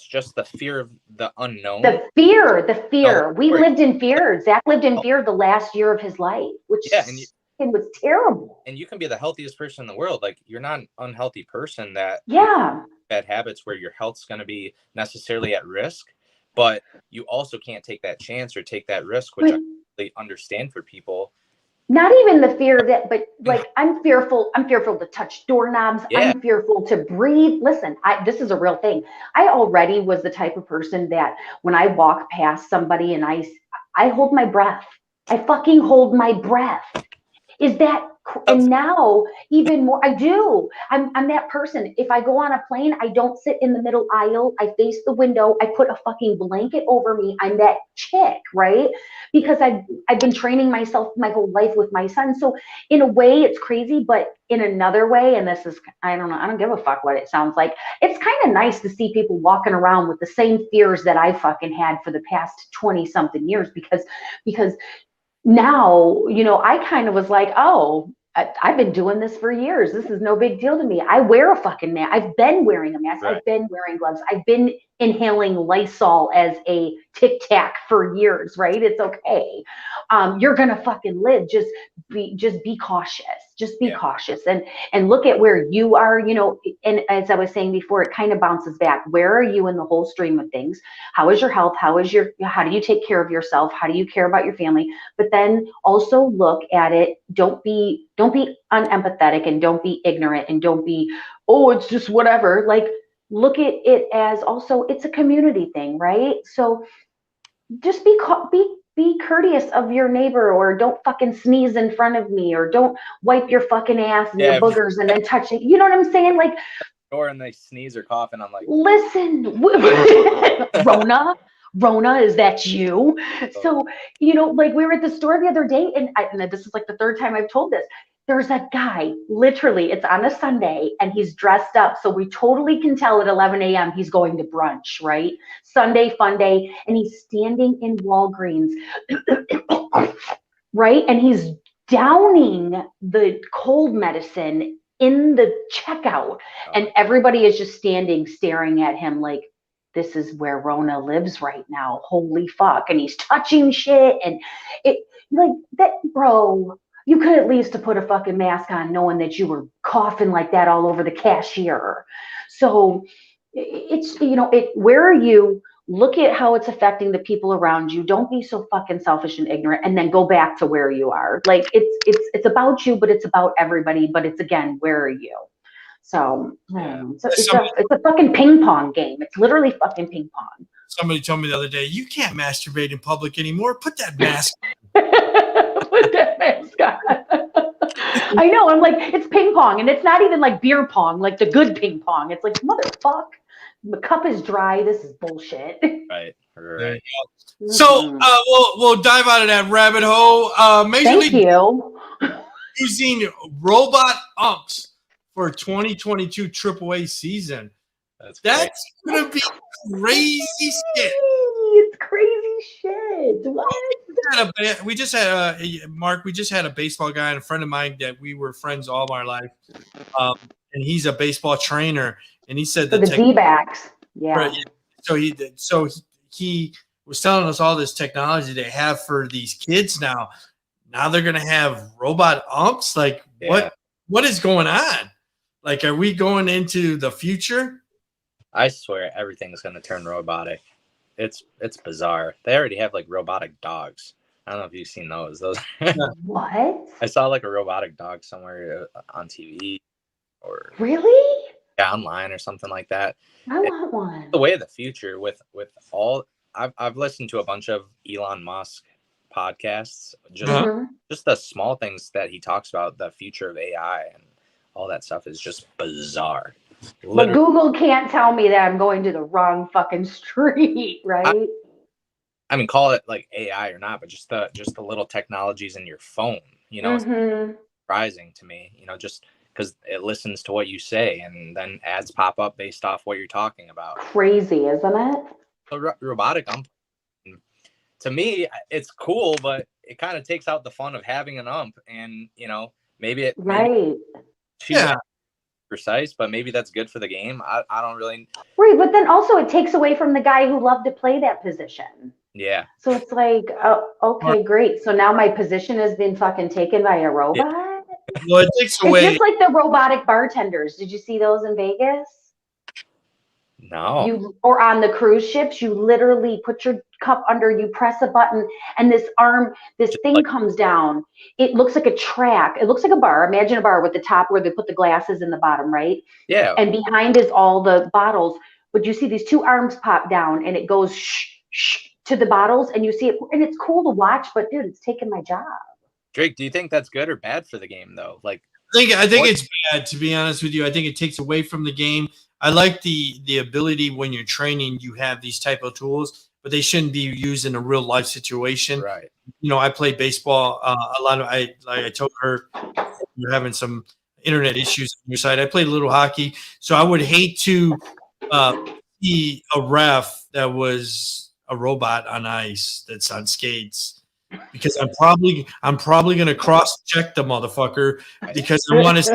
just the fear of the unknown. The fear. We lived in fear. Zach lived in fear the last year of his life, which it was terrible. And you can be the healthiest person in the world. Like you're not an unhealthy person that bad habits where your health's going to be necessarily at risk, but you also can't take that chance or take that risk, which I really understand for people. Not even the fear of that, but like I'm fearful to touch doorknobs. I'm fearful to breathe. Listen, this is a real thing. I already was the type of person that when I walk past somebody and I hold my breath. I fucking hold my breath. And now even more, I do. I'm that person. If I go on a plane, I don't sit in the middle aisle. I face the window. I put a fucking blanket over me. I'm that chick, right? Because I've been training myself my whole life with my son. So in a way, it's crazy, but in another way, and this is, I don't know, I don't give a fuck what it sounds like. It's kind of nice to see people walking around with the same fears that I fucking had for the past 20 something years, because now, you know, I kind of was like, oh, I've been doing this for years. This is no big deal to me. I wear a fucking mask. I've been wearing a mask. I've been wearing gloves. I've been inhaling Lysol as a Tic Tac for years, right? It's okay. You're gonna fucking live. Just be cautious. Just be cautious and look at where you are, you know, and as I was saying before, it kind of bounces back. Where are you in the whole stream of things? How is your health? How do you take care of yourself? How do you care about your family? But then also look at it. Don't be unempathetic and don't be ignorant and don't be, oh, it's just whatever. Like, look at it as also, it's a community thing, right? So just be courteous of your neighbor, or don't fucking sneeze in front of me, or don't wipe your fucking ass and your boogers and then touch it. You know what I'm saying? Like, or and they sneeze or cough and I'm like, listen, Rona, is that you? So, you know, like we were at the store the other day and this is like the third time I've told this. There's a guy, literally, it's on a Sunday and he's dressed up. So we totally can tell at 11 a.m. he's going to brunch, right? Sunday, fun day. And he's standing in Walgreens, right? And he's downing the cold medicine in the checkout. And everybody is just standing, staring at him like, this is where Rona lives right now. Holy fuck. And he's touching shit. And it, like, that, bro, you could at least have put a fucking mask on knowing that you were coughing like that all over the cashier. So it's, you know, where are you? Look at how it's affecting the people around you. Don't be so fucking selfish and ignorant, and then go back to where you are. Like, it's about you, but it's about everybody. But it's, again, where are you? So, it's a fucking ping pong game. It's literally fucking ping pong. Somebody told me the other day, you can't masturbate in public anymore. Put that mask Put that mask on. I know. I'm like, it's ping pong, and it's not even like beer pong, like the good ping pong. It's like, motherfuck, the cup is dry. This is bullshit. Right. So we'll dive out of that rabbit hole. Thank you. Using robot umps for 2022 AAA season. That's gonna be crazy shit. It's crazy shit. What? We just had Mark. We just had a baseball guy and a friend of mine that we were friends all our life, and he's a baseball trainer. And he said the D-backs, yeah. Right, so he was telling us all this technology they have for these kids now. Now they're gonna have robot umps. Like what is going on? Like, are we going into the future? I swear everything's gonna turn robotic. It's bizarre. They already have like robotic dogs. I don't know if you've seen those. What? I saw like a robotic dog somewhere on TV or really online or something like that. I want one. The way of the future with all I've listened to a bunch of Elon Musk podcasts, just the small things that he talks about, the future of AI and all that stuff is just bizarre. But Google can't tell me that I'm going to the wrong fucking street, right? I mean, call it like AI or not, but just the little technologies in your phone, you know, it's surprising to me, you know, just because it listens to what you say and then ads pop up based off what you're talking about. Crazy, isn't it? The robotic ump, to me, it's cool, but it kind of takes out the fun of having an ump, and you know, maybe she's precise, but maybe that's good for the game. I don't really. Right, but then also it takes away from the guy who loved to play that position. Yeah. So it's like, okay, great. So now my position has been fucking taken by a robot. Yeah. Well, it takes away. It's just like the robotic bartenders. Did you see those in Vegas? No. Or on the cruise ships, you literally put your cup under, you press a button, and this thing comes down. It looks like a track. It looks like a bar. Imagine a bar with the top where they put the glasses in the bottom, right? Yeah. And behind is all the bottles. But you see these two arms pop down, and it goes shh to the bottles, and you see it, and it's cool to watch. But dude, it's taking my job. Drake, do you think that's good or bad for the game, though? Like, I think it's bad, to be honest with you. I think it takes away from the game. I like the ability when you're training, you have these type of tools, but they shouldn't be used in a real life situation. Right. You know, I play baseball a lot. I told her you're having some internet issues on your side. I played a little hockey, so I would hate to see a ref that was a robot on ice that's on skates. Because I'm probably gonna cross check the motherfucker because I want to see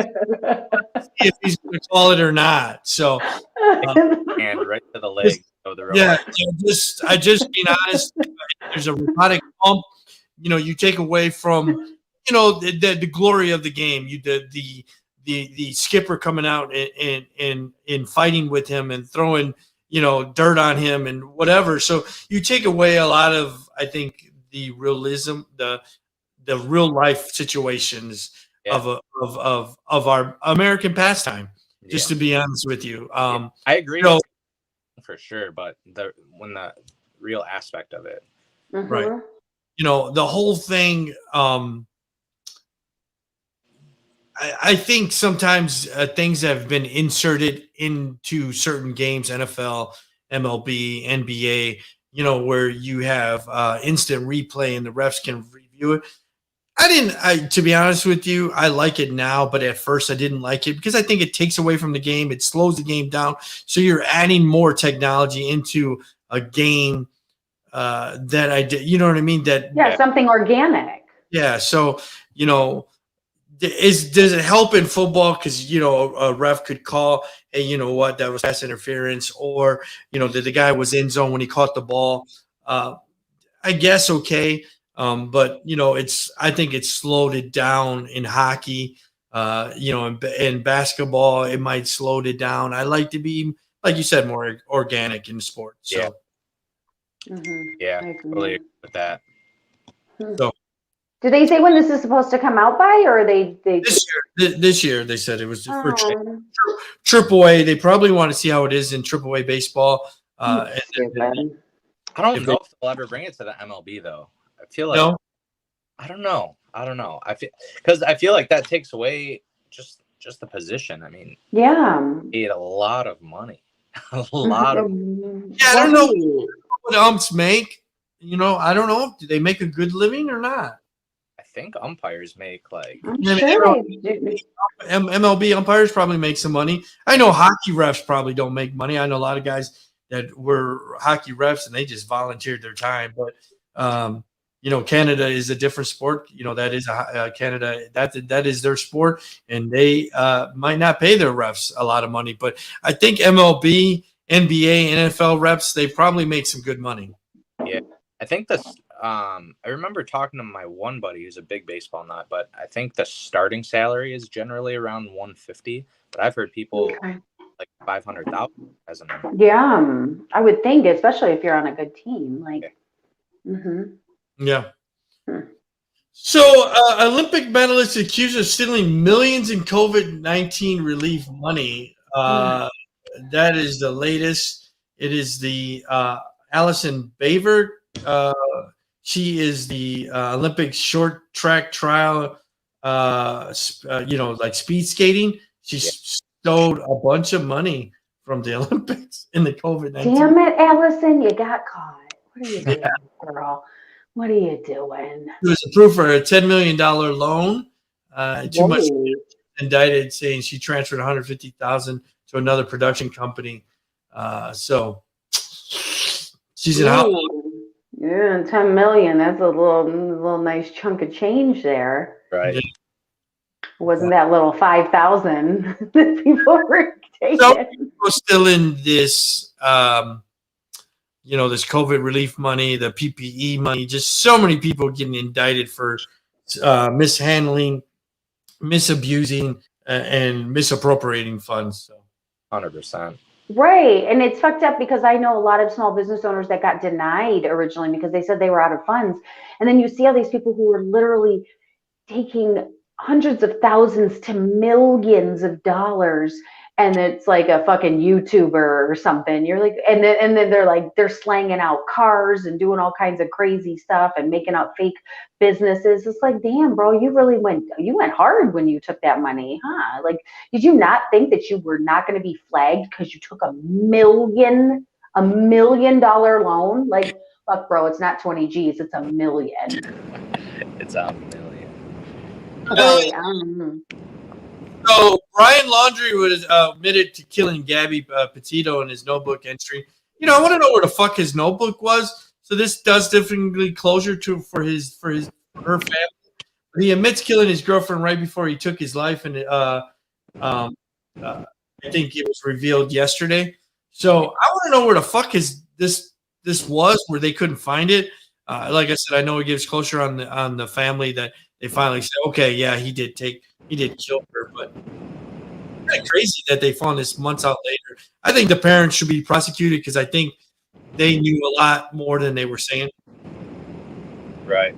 if he's gonna call it or not. So and right to the leg. Just being honest. There's a robotic pump. You know, you take away from the glory of the game. The skipper coming out and fighting with him and throwing dirt on him and whatever. So you take away a lot of, I think, the realism, the real life situations of our American pastime. Just to be honest with you, I agree for sure. But when the real aspect of it, right? The whole thing. I think sometimes things have been inserted into certain games, NFL, MLB, NBA. Where you have instant replay and the refs can review it. To be honest with you, I like it now, but at first I didn't like it because I think it takes away from the game. It slows the game down. So you're adding more technology into a game that I did. You know what I mean? Something organic. Yeah. So, does it help in football? Because a ref could call, hey, you know what, that was pass interference, or the guy was in zone when he caught the ball. I guess okay, but I think it's slowed it down in hockey. In basketball, it might slow it down. I like to be, like you said, more organic in sport. So yeah, totally agree with that. So. Did they say when this is supposed to come out by, or they this year they said it was for AAA. They probably want to see how it is in AAA baseball. I don't know if they'll ever bring it to the MLB though. I feel like I don't know. I feel like that takes away just the position. I mean, paid a lot of money, a lot of. Yeah, I don't know what umps make. I don't know. Do they make a good living or not? I think umpires make like MLB umpires probably make some money. I know hockey refs probably don't make money. I know a lot of guys that were hockey refs and they just volunteered their time. But Canada is a different sport. That is Canada. That is their sport, and they might not pay their refs a lot of money. But I think MLB NBA, NFL reps, they probably make some good money. Yeah, I think this. I remember talking to my one buddy who's a big baseball nut, but I think the starting salary is generally around 150. But I've heard people like 500,000 as a number. Yeah, I would think, especially if you're on a good team. Like, Yeah. So, Olympic medalist accused of stealing millions in COVID-19 relief money. That is the latest. It is the Allison Baver. She is the Olympic short track trial, like speed skating. She stole a bunch of money from the Olympics in the COVID-19. Damn it, Allison, you got caught. What are you doing, girl? What are you doing? It was approved for a $10 million loan. Too much indicted, saying she transferred $150,000 to another production company. So she's in hot water. Yeah, 10 million. That's a little nice chunk of change there. Right. Wasn't that little 5,000 that people were taking? So people still in this, this COVID relief money, the PPE money. Just so many people getting indicted for mishandling, misabusing, and misappropriating funds. So 100%. Right. And it's fucked up because I know a lot of small business owners that got denied originally because they said they were out of funds. And then you see all these people who were literally taking hundreds of thousands to millions of dollars. And it's like a fucking YouTuber or something. You're like, and then they're slanging out cars and doing all kinds of crazy stuff and making up fake businesses. It's like, damn, bro, you went hard when you took that money, huh? Like, did you not think that you were not going to be flagged because you took $1 million loan? Like, fuck, bro, it's not 20 G's, it's $1 million. It's $1 million. Right. So Brian Laundrie was admitted to killing Gabby Petito in his notebook entry. I want to know where the fuck his notebook was. So this does definitely closure for her family. He admits killing his girlfriend right before he took his life, and I think it was revealed yesterday. So I want to know where the fuck this was, where they couldn't find it. Like I said, I know it gives closure on the family that they finally said, okay, yeah, he did kill her, but kind of crazy that they found this months out later. I think the parents should be prosecuted because I think they knew a lot more than they were saying. Right.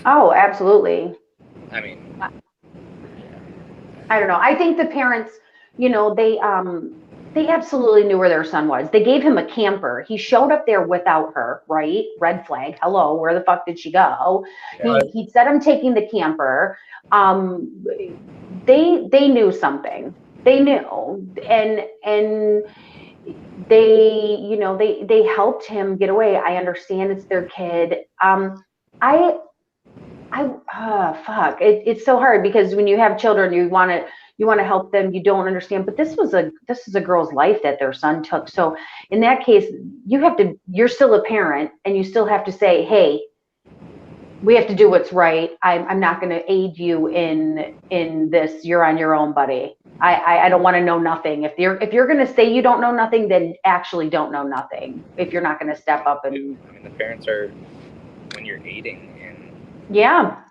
Oh, absolutely. I mean, I don't know. I think the parents, they absolutely knew where their son was. They gave him a camper. He showed up there without her, right? Red flag. Hello, where the fuck did she go? Yeah. He said, I'm taking the camper. They knew something. They knew, and they helped him get away. I understand it's their kid. Fuck. It's so hard because when you have children, you want to help them. You don't understand, but this is a girl's life that their son took. So in that case, you're still a parent, and you still have to say, hey, we have to do what's right. I'm not going to aid you in this. You're on your own, buddy. I don't want to know nothing. If you're going to say you don't know nothing, then actually don't know nothing. If you're not going to step up and. I mean, the parents are, when you're aiding, and yeah,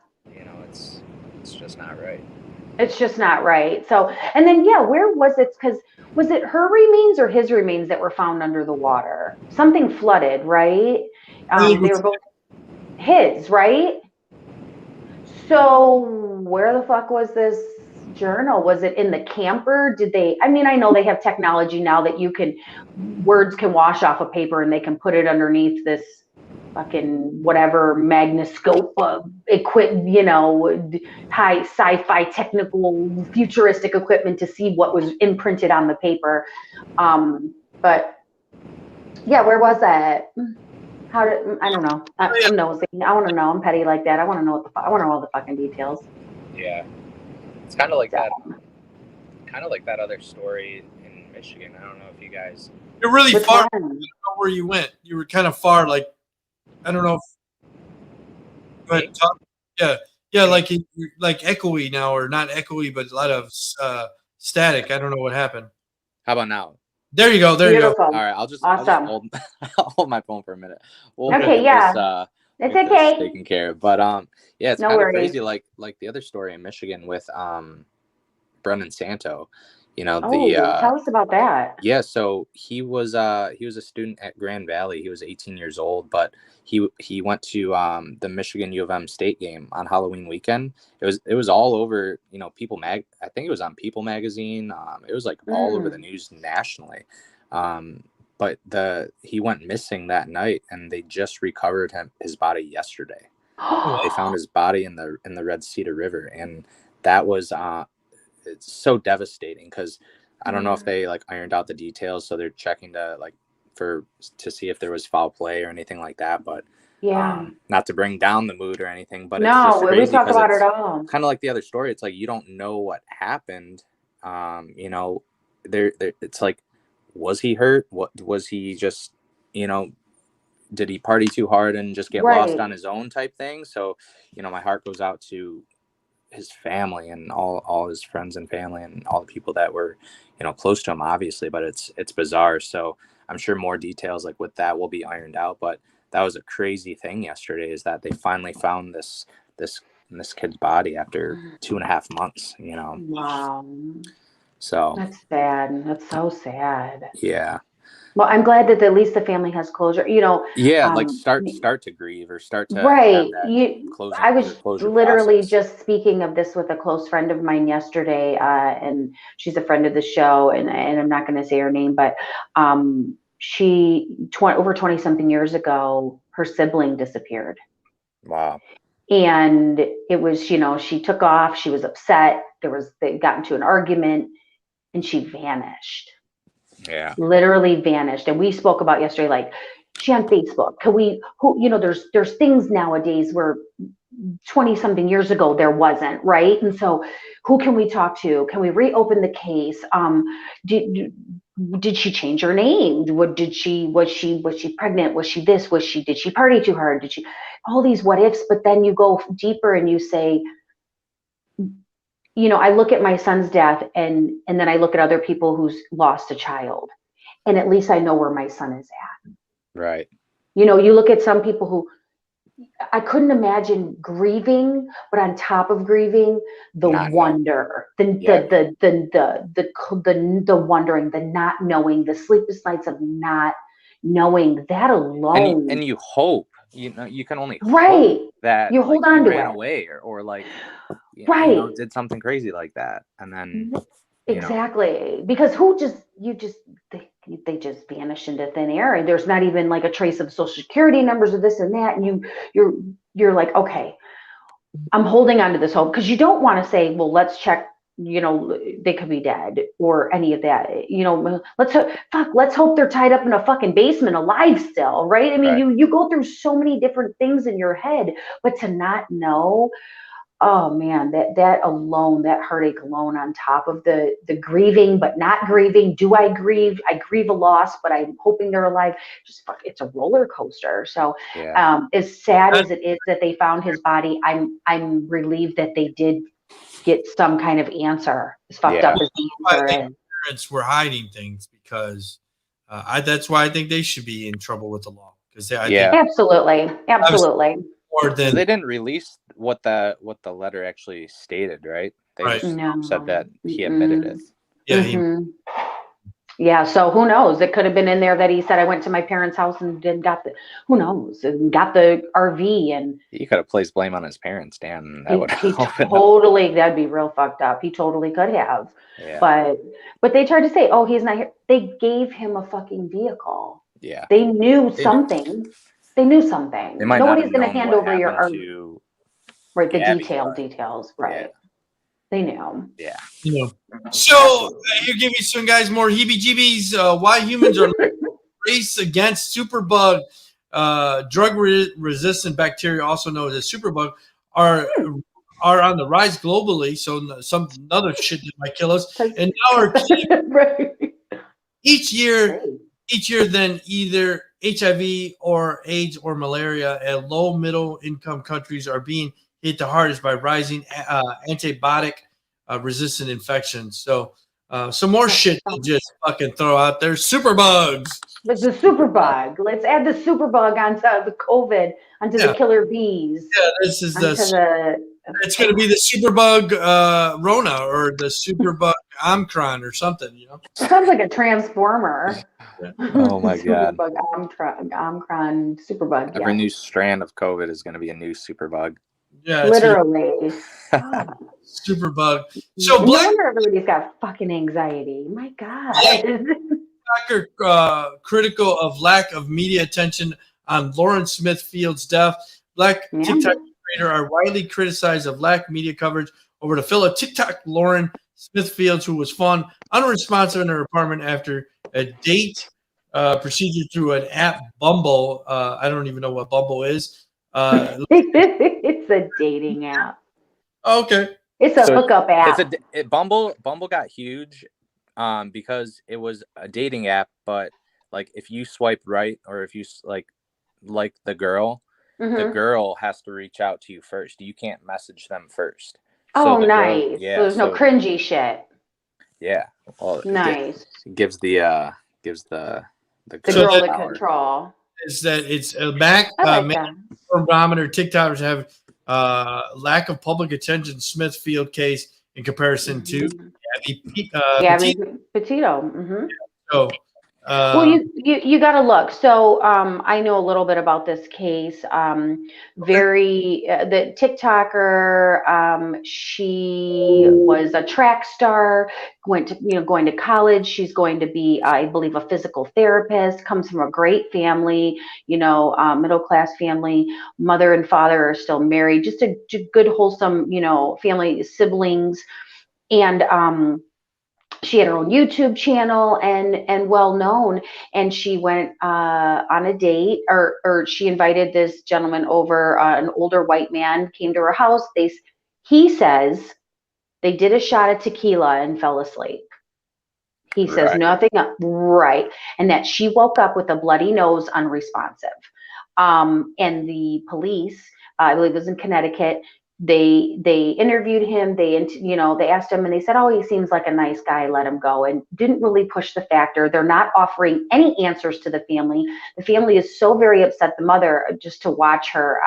it's just not right. It's just not right. So, and then where was it? Because was it her remains or his remains that were found under the water? Something flooded, right? They were both. His, right? So where the fuck was this journal? Was it in the camper? I know they have technology now that words can wash off a paper and they can put it underneath this fucking whatever magnoscope high sci-fi technical futuristic equipment to see what was imprinted on the paper. But yeah, where was that? I don't know. I'm nosy. I want to know. I'm petty like that. I want to know I want to know all the fucking details. Yeah, it's kind of like that. Kind of like that other story in Michigan. I don't know if you guys. You're really far. I don't know where you went. You were kind of far. Like, I don't know. But like echoey now, or not echoey, but a lot of static. I don't know what happened. How about now? There you go. There you go. Beautiful. All right, I'll just Awesome. hold I'll hold my phone for a minute. We'll Okay, get yeah. this, It's get this okay. taken care of. But yeah, it's No kind of worries. crazy, like the other story in Michigan with Brennan Santo. You know, Oh, tell us about that. yeah, so he was a student at Grand Valley. He was 18 years old, but he went to the Michigan U of M state game on Halloween weekend. It was all over, you know, I think it was on People magazine. It was like all over the news nationally. But he went missing that night, and they just recovered his body yesterday. They found his body in the Red Cedar River, and that was it's so devastating because I don't know if they like ironed out the details, so they're checking to see if there was foul play or anything like that. But not to bring down the mood or anything, but it's just No, we crazy talk about it's it all. kind of like the other story. It's like you don't know what happened. You know, there it's like, was he hurt? What was he just, you know, did he party too hard and just get lost on his own type thing? So, you know, my heart goes out to his family and all his friends and family and all the people that were, you know, close to him, obviously. But it's bizarre. So I'm sure more details like with that will be ironed out. But that was a crazy thing yesterday, is that they finally found this kid's body after 2.5 months, you know. Wow. So that's sad. That's so sad. Yeah. Well, I'm glad that at least the family has closure. You know. Yeah, like start to grieve or start to Right. have that closure. I was literally process. just speaking of this with a close friend of mine yesterday, and she's a friend of the show, and I'm not going to say her name, but she over 20 something years ago, her sibling disappeared. Wow. And it was, you know, she took off, she was upset, they got into an argument, and she vanished. Yeah. Literally vanished. And we spoke about yesterday, like, she on Facebook. You know, there's things nowadays where 20 something years ago there wasn't, right? And so who can we talk to? Can we reopen the case? Did she change her name? Was she pregnant? Was she this? Did she party too hard? Did she, all these what ifs? But then you go deeper and you say, you know, I look at my son's death and then I look at other people who's lost a child, and at least I know where my son is at. Right. You know, you look at some people who, I couldn't imagine grieving, but on top of grieving, the wonder, the wondering, the not knowing, the sleepless nights of not knowing, that alone. And you hope, you know, you can only right. hope that you hold on he to ran it. away or like, you right. know, did something crazy like that, and then exactly, because they just vanish into thin air, and there's not even like a trace of social security numbers or this and that, and you're like, okay, I'm holding on to this hope, because you don't want to say, well, let's check, you know, they could be dead or any of that, you know, let's hope they're tied up in a fucking basement alive still, right? I mean, you go through so many different things in your head, but to not know, oh man, that alone, that heartache alone, on top of the grieving but not grieving. Do I grieve? I grieve a loss, but I'm hoping they're alive. It's a roller coaster. So as sad as it is that they found his body, I'm relieved that they did get some kind of answer. As fucked up as the answer is. Parents were hiding things because that's why I think they should be in trouble with the law, because absolutely. More than they didn't release what the letter actually stated, right? They just said that he admitted it. Yeah. Yeah. So who knows? It could have been in there that he said, I went to my parents' house and then who knows? And got the RV, and he could have placed blame on his parents, Dan. That would that'd be real fucked up. He totally could have. Yeah. But they tried to say, oh, he's not here. They gave him a fucking vehicle. Yeah. They knew something. They knew something. Nobody's going to hand over your RV. Right. The Gabby, details. Right. Yeah. They knew. Yeah. So you're giving some guys more heebie-jeebies. Why humans are race against superbug, drug-resistant bacteria, also known as superbug, are on the rise globally. So some other shit that might kill us, and now are each year, then either HIV or AIDS or malaria at low middle income countries are being hit the hardest by rising antibiotic resistant infections. So Some more shit to just fucking throw out there. Superbugs. But the superbug. Let's add the superbug onto the COVID, onto the killer bees. Yeah, this is it's going to be the superbug Rona or the superbug Omicron or something, you know? Sounds like a transformer. Oh my God. Superbug, Omicron, superbug. Every new strand of COVID is going to be a new superbug. Yeah, literally. Superbug. So no wonder everybody's got fucking anxiety. My God. Critical of lack of media attention on Lauren Smithfield's death. Black TikTok creator are widely criticized of lack of media coverage over the fellow TikTok Lauren Smithfield, who was found unresponsive in her apartment after a date procedure through an app, Bumble. I don't even know what Bumble is. It's a dating app. Okay. It's a hookup app. Bumble got huge because it was a dating app, but like if you swipe right or if you like the girl, the girl has to reach out to you first. You can't message them first. Oh, nice. So there's no cringy shit. Yeah. Well, nice. It gives the girl the control. Is that it's a barometer TikTokers have lack of public attention Smithfield case in comparison to Gabby Petito. Mm-hmm. So well, you got to look. So I know a little bit about this case. The TikToker, she was a track star, going to college. She's going to be, I believe, a physical therapist. Comes from a great family, middle class family. Mother and father are still married. Just a good, wholesome, family, siblings, and she had her own YouTube channel and well known, and she went on a date, or she invited this gentleman over. An older white man came to her house. He says they did a shot of tequila and fell asleep. He says nothing right, and that she woke up with a bloody nose, unresponsive. And the police, I believe it was in Connecticut, they interviewed him. They asked him, and they said, oh, he seems like a nice guy, let him go, and didn't really push the factor. They're not offering any answers to the family. The family is so very upset. The mother, just to watch her,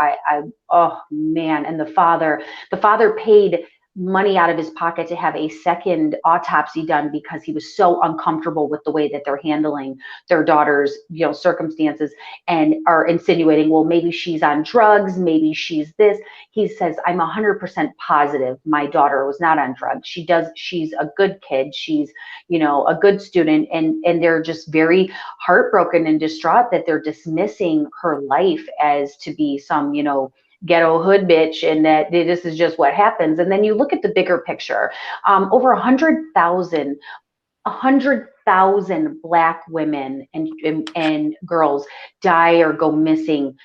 oh man. And the father paid money out of his pocket to have a second autopsy done because he was so uncomfortable with the way that they're handling their daughter's, circumstances, and are insinuating, well, maybe she's on drugs, maybe she's this. He says, I'm 100% positive my daughter was not on drugs. She's a good kid. She's, a good student. And they're just very heartbroken and distraught that they're dismissing her life as to be some, ghetto hood bitch, and that this is just what happens. And then you look at the bigger picture. Over 100,000 Black women and girls die or go missing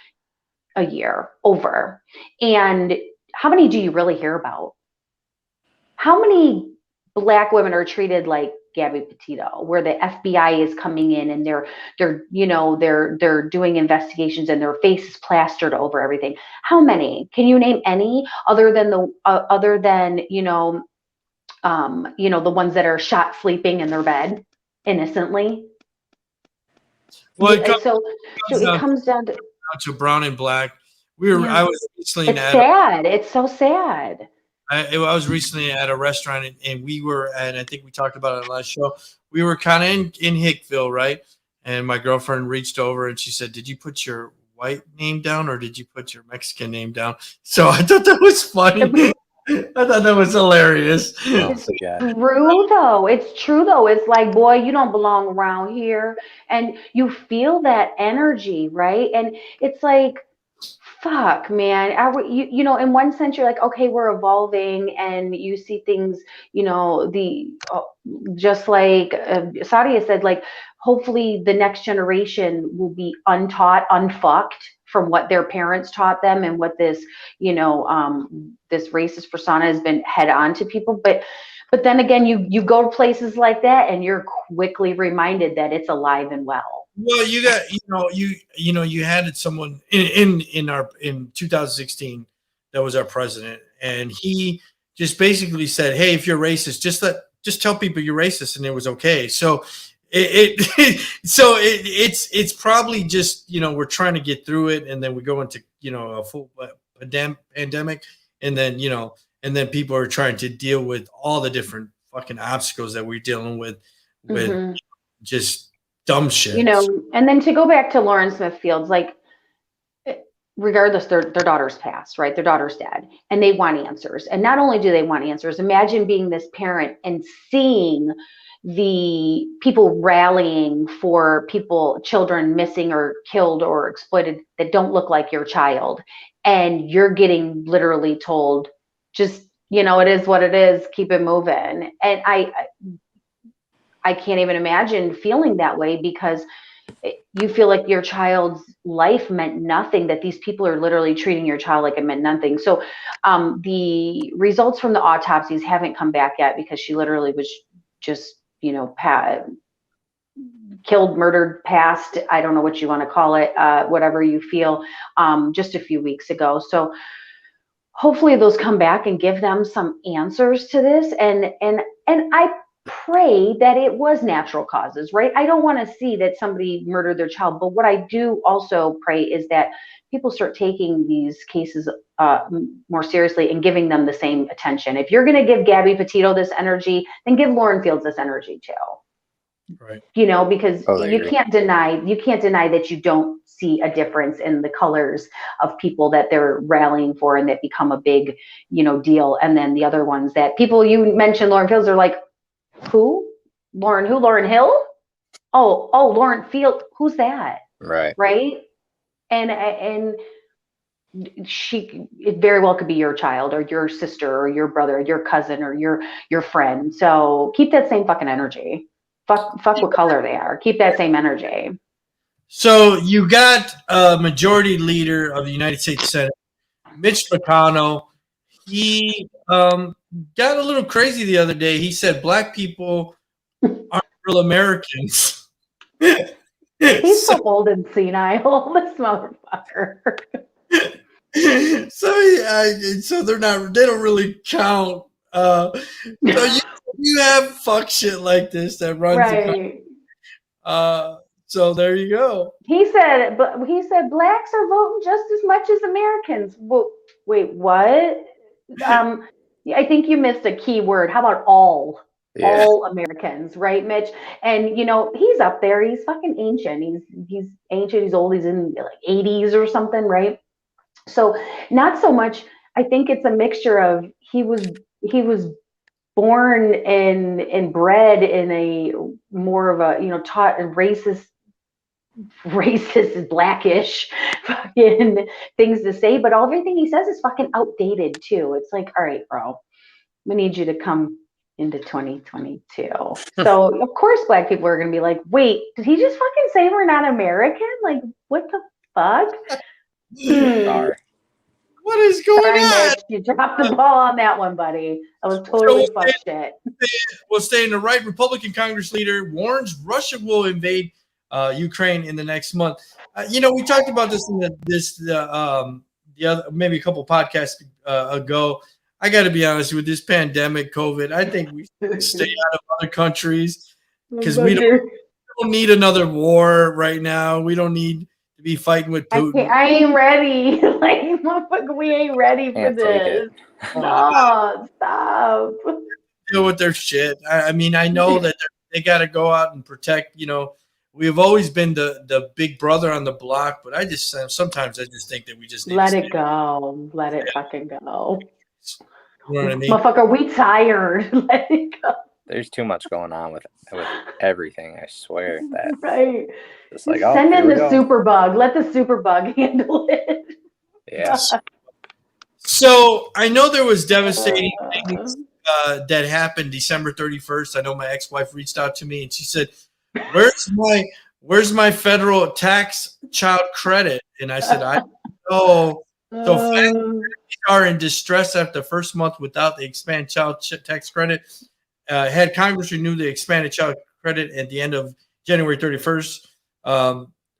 a year over. And how many do you really hear about? How many Black women are treated like Gabby Petito, where the FBI is coming in and they're doing investigations and their face is plastered over everything? How many? Can you name any other than the ones that are shot sleeping in their bed innocently? Well, it comes down to brown and black. I was recently sad. It's so sad. I was recently at a restaurant, and we were, and I think we talked about it on the last show. We were kind of in Hickville, right? And my girlfriend reached over and she said, "Did you put your white name down or did you put your Mexican name down?" So I thought that was funny. I thought that was hilarious. It's true though. It's true though. It's like, boy, you don't belong around here, and you feel that energy, right? And it's like, fuck, man. In one sense, you're like, okay, we're evolving, and you see things, just like Shadia said, like, hopefully the next generation will be untaught, unfucked from what their parents taught them and what this, this racist persona has been head on to people. But then again, you go to places like that and you're quickly reminded that it's alive and well. Well, you got, you had someone in 2016 that was our president, and he just basically said, "Hey, if you're racist, just let just tell people you're racist and it was okay. So it's probably just, we're trying to get through it, and then we go into, a full pandemic, and then, and then people are trying to deal with all the different fucking obstacles that we're dealing with just dumb shit. And then to go back to Lauren Smith Fields, like, regardless, their daughter's passed, right? Their daughter's dead, and they want answers. And not only do they want answers, imagine being this parent and seeing the people rallying for children missing or killed or exploited that don't look like your child. And you're getting literally told, just, it is what it is, keep it moving. And I can't even imagine feeling that way, because you feel like your child's life meant nothing, that these people are literally treating your child like it meant nothing. So the results from the autopsies haven't come back yet, because she literally was just, killed, murdered, passed. I don't know what you want to call it, whatever you feel, just a few weeks ago. So hopefully those come back and give them some answers to this. And I pray that it was natural causes, right? I don't want to see that somebody murdered their child, but what I do also pray is that people start taking these cases more seriously and giving them the same attention. If you're going to give Gabby Petito this energy, then give Lauren Fields this energy too. Right. Because you can't deny that you don't see a difference in the colors of people that they're rallying for and that become a big, deal. And then the other ones that people, you mentioned Lauren Fields, are like, who? Lauren who? Lauren Hill? Oh, Lauren Field. Who's that? Right. Right. And it very well could be your child or your sister or your brother or your cousin or your friend. So keep that same fucking energy. Fuck what color they are. Keep that same energy. So you got a majority leader of the United States Senate, Mitch McConnell. He got a little crazy the other day. He said black people aren't real Americans. He's so old and senile, this motherfucker. So they don't really count. So you have fuck shit like this that runs right. So there you go. He said blacks are voting just as much as Americans. Well, wait, what? I think you missed a key word. How about all? Yeah. All Americans, right, Mitch? And he's up there. He's fucking ancient. He's ancient. He's old. He's in like 80s or something, right? So not so much. I think it's a mixture of he was born and bred in a more of a taught and racist blackish fucking things to say, but everything he says is fucking outdated too. It's like, all right, bro, we need you to come into 2022. So of course black people are gonna be like, wait, did he just fucking say we're not American? Like, what the fuck? What is going on? Mitch, you dropped the ball on that one, buddy. I was totally fuck shit. We'll stay in the right. Republican Congress leader warns Russia will invade Ukraine in the next month. We talked about this in the other, maybe a couple podcasts ago. I got to be honest, with this pandemic, COVID, I think we should stay out of other countries, because we don't need another war right now. We don't need to be fighting with Putin. I ain't ready. Like, motherfucker, we ain't ready for this. No, stop. Deal with their shit. I mean, I know that they got to go out and protect. We have always been the big brother on the block, but sometimes I just think that we just need let it go. Let it fucking go. You know what I mean? Motherfucker, we tired. Let it go. There's too much going on with everything. I swear that. Right. It's like, send in the superbug. Let the superbug handle it. Yes. So I know there was devastating things that happened December 31st. I know my ex-wife reached out to me and she said, Where's my federal tax child credit? And I said, I don't know. So families are in distress after the first month without the expanded child tax credit. Had Congress renew the expanded child credit at the end of January 31st,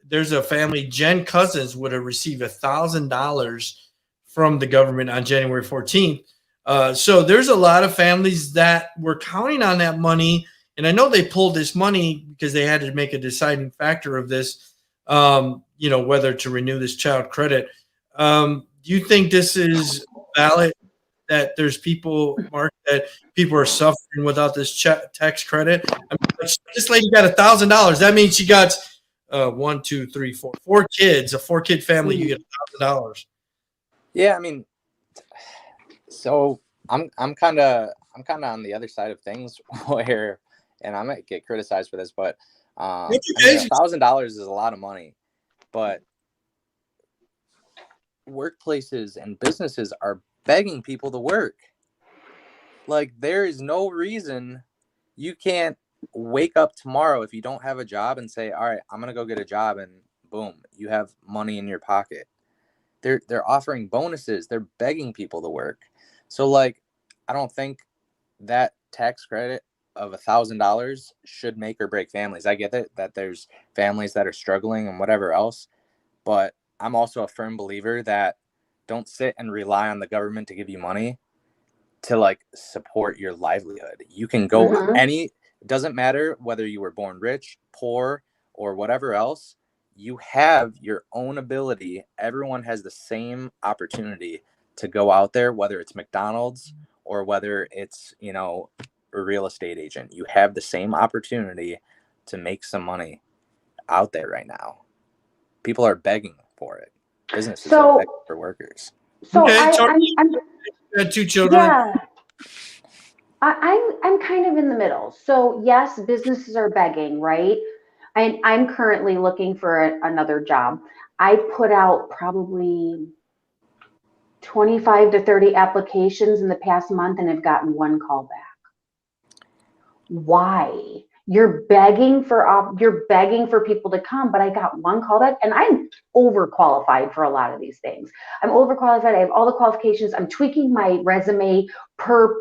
there's a family, Jen Cousins would have received $1,000 from the government on January 14th. So there's a lot of families that were counting on that money. And I know they pulled this money because they had to make a deciding factor of this, whether to renew this child credit. Do you think this is valid, that there's people, Mark, that people are suffering without this tax credit? I mean, like, this lady got $1,000. That means she got 4 kids, a 4-kid family. You get $1,000. Yeah, I mean, so I'm kind of on the other side of things where, and I might get criticized for this, but $1,000 is a lot of money, but workplaces and businesses are begging people to work. Like, there is no reason you can't wake up tomorrow if you don't have a job and say, all right, I'm going to go get a job, and boom, you have money in your pocket. They're offering bonuses. They're begging people to work. So, like, I don't think that tax credit of $1,000 should make or break families. I get it that there's families that are struggling and whatever else, but I'm also a firm believer that don't sit and rely on the government to give you money to, like, support your livelihood. You can go it doesn't matter whether you were born rich, poor, or whatever else. You have your own ability. Everyone has the same opportunity to go out there, whether it's McDonald's or whether it's, a real estate agent. You have the same opportunity to make some money out there right now. People are begging for it. Businesses are begging for workers. So Okay, I'm had 2 children. Yeah. I'm kind of in the middle. So yes, businesses are begging, right? I'm currently looking for another job. I put out probably 25 to 30 applications in the past month and have gotten 1 call back. Why? You're begging for people to come, but I got 1 call back, and I'm overqualified for a lot of these things. I'm overqualified. I have all the qualifications. I'm tweaking my resume per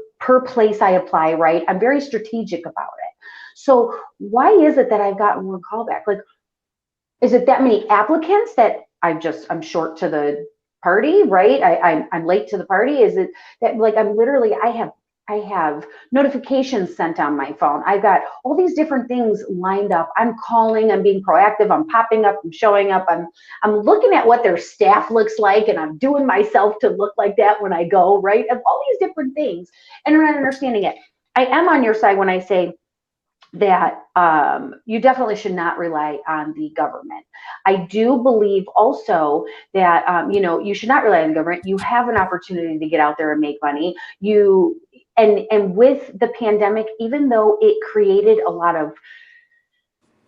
place I apply, right? I'm very strategic about it. So why is it that I've gotten 1 call back? Like, is it that many applicants that I'm short to the party, right? I'm late to the party. Is it that, like, I have notifications sent on my phone. I've got all these different things lined up. I'm calling, I'm being proactive, I'm popping up, I'm showing up, I'm looking at what their staff looks like, and I'm doing myself to look like that when I go, right? Of all these different things, and I'm not understanding it. I am on your side when I say that you definitely should not rely on the government. I do believe also that you should not rely on the government. You have an opportunity to get out there and make money. And with the pandemic, even though it created a lot of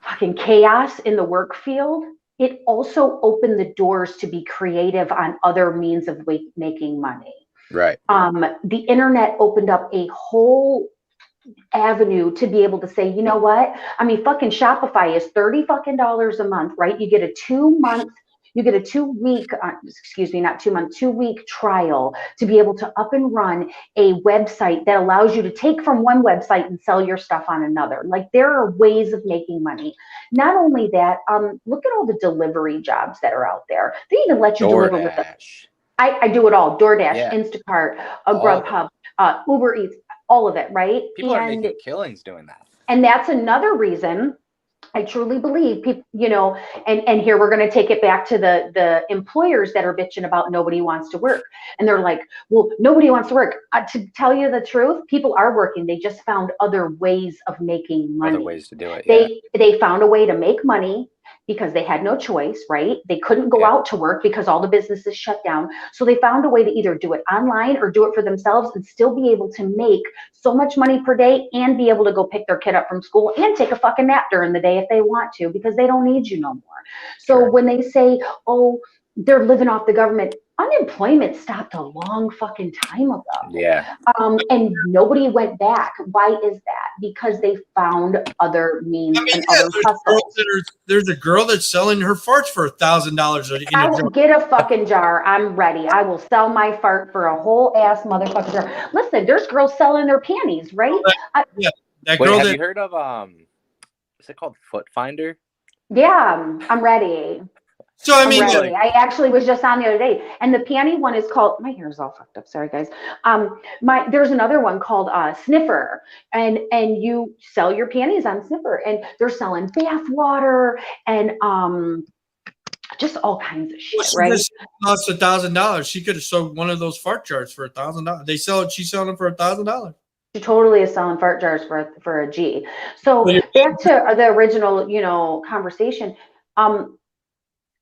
fucking chaos in the work field, it also opened the doors to be creative on other means of making money. Right. The internet opened up a whole avenue to be able to say, you know what? I mean, fucking Shopify is $30 fucking a month, right? You get a 2-week trial to be able to up and run a website that allows you to take from one website and sell your stuff on another. Like, there are ways of making money. Not only that, look at all the delivery jobs that are out there. They even let you deliver with the, I do it all. DoorDash, Instacart, Grubhub, Uber Eats, all of it, right? People are making killings doing that. And that's another reason I truly believe people, and here we're going to take it back to the employers that are bitching about nobody wants to work. And they're like, well, nobody wants to work. To tell you the truth, people are working. They just found other ways of making money. Other ways to do it. They found a way to make money because they had no choice, right? They couldn't go out to work because all the businesses shut down. So they found a way to either do it online or do it for themselves and still be able to make so much money per day and be able to go pick their kid up from school and take a fucking nap during the day if they want to, because they don't need you no more. So when they say, oh, they're living off the government, unemployment stopped a long fucking time ago. Yeah. And nobody went back. Why is that? Because they found other means and other hustles. There's a girl that's selling her farts for $1,000. I will get a fucking jar. I'm ready. I will sell my fart for a whole ass motherfucking jar. Listen, there's girls selling their panties, right? That girl. Have you heard of is it called Foot Finder? Yeah, I'm ready. So I mean, Already. I actually was just on the other day, and the panty one is called. My hair's all fucked up. Sorry, guys. There's another one called Sniffer, and you sell your panties on Sniffer, and they're selling bath water and just all kinds of shit, she right? just cost $1,000. She could have sold one of those fart jars for $1,000. They sell it. She's selling them for $1,000. She totally is selling fart jars for a G. So back to the original, conversation.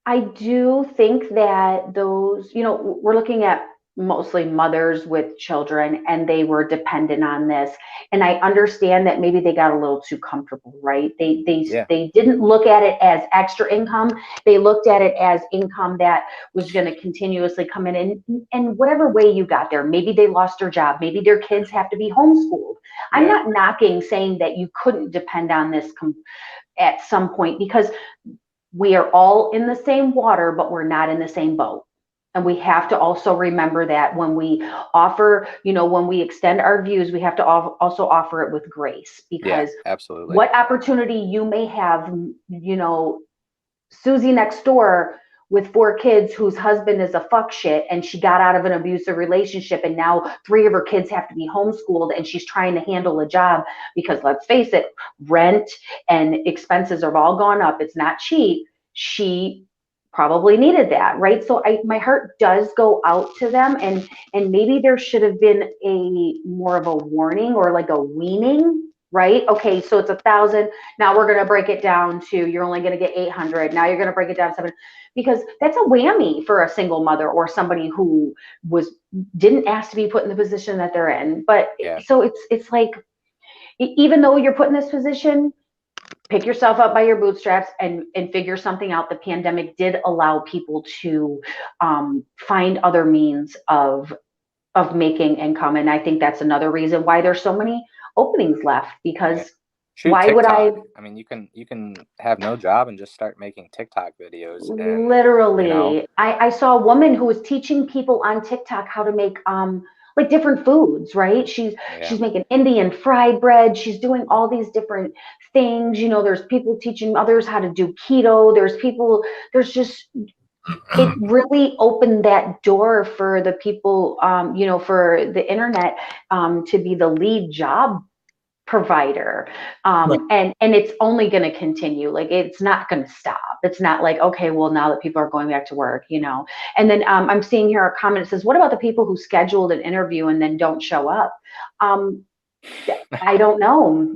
I do think that those, we're looking at mostly mothers with children, and they were dependent on this. And I understand that maybe they got a little too comfortable, right? They didn't look at it as extra income. They looked at it as income that was going to continuously come in. And whatever way you got there, maybe they lost their job. Maybe their kids have to be homeschooled. Yeah. I'm not knocking saying that you couldn't depend on this at some point, because we are all in the same water, but we're not in the same boat. And we have to also remember that when we offer, when we extend our views, we have to also offer it with grace, because absolutely. What opportunity you may have, Susie next door with 4 kids whose husband is a fuck shit, and she got out of an abusive relationship, and now 3 of her kids have to be homeschooled, and she's trying to handle a job because, let's face it, rent and expenses have all gone up. It's not cheap. She probably needed that, right? So my heart does go out to them, and maybe there should have been a more of a warning, or like a weaning, right? Okay, so it's 1,000. Now we're going to break it down to, you're only going to get 800. Now you're going to break it down to 700, because that's a whammy for a single mother or somebody who didn't ask to be put in the position that they're in. But so it's like, even though you're put in this position, pick yourself up by your bootstraps and figure something out. The pandemic did allow people to find other means of making income. And I think that's another reason why there's so many openings left, because why TikTok. would I mean, you can have no job and just start making TikTok videos. And, literally, I saw a woman who was teaching people on TikTok how to make like different foods, right? She's making Indian fried bread. She's doing all these different things. There's people teaching others how to do keto. There's just, it really opened that door for the people, for the internet to be the lead job provider. And it's only going to continue. Like, it's not going to stop. It's not like, okay, well, now that people are going back to work, and then I'm seeing here a comment that says, what about the people who scheduled an interview and then don't show up? I don't know.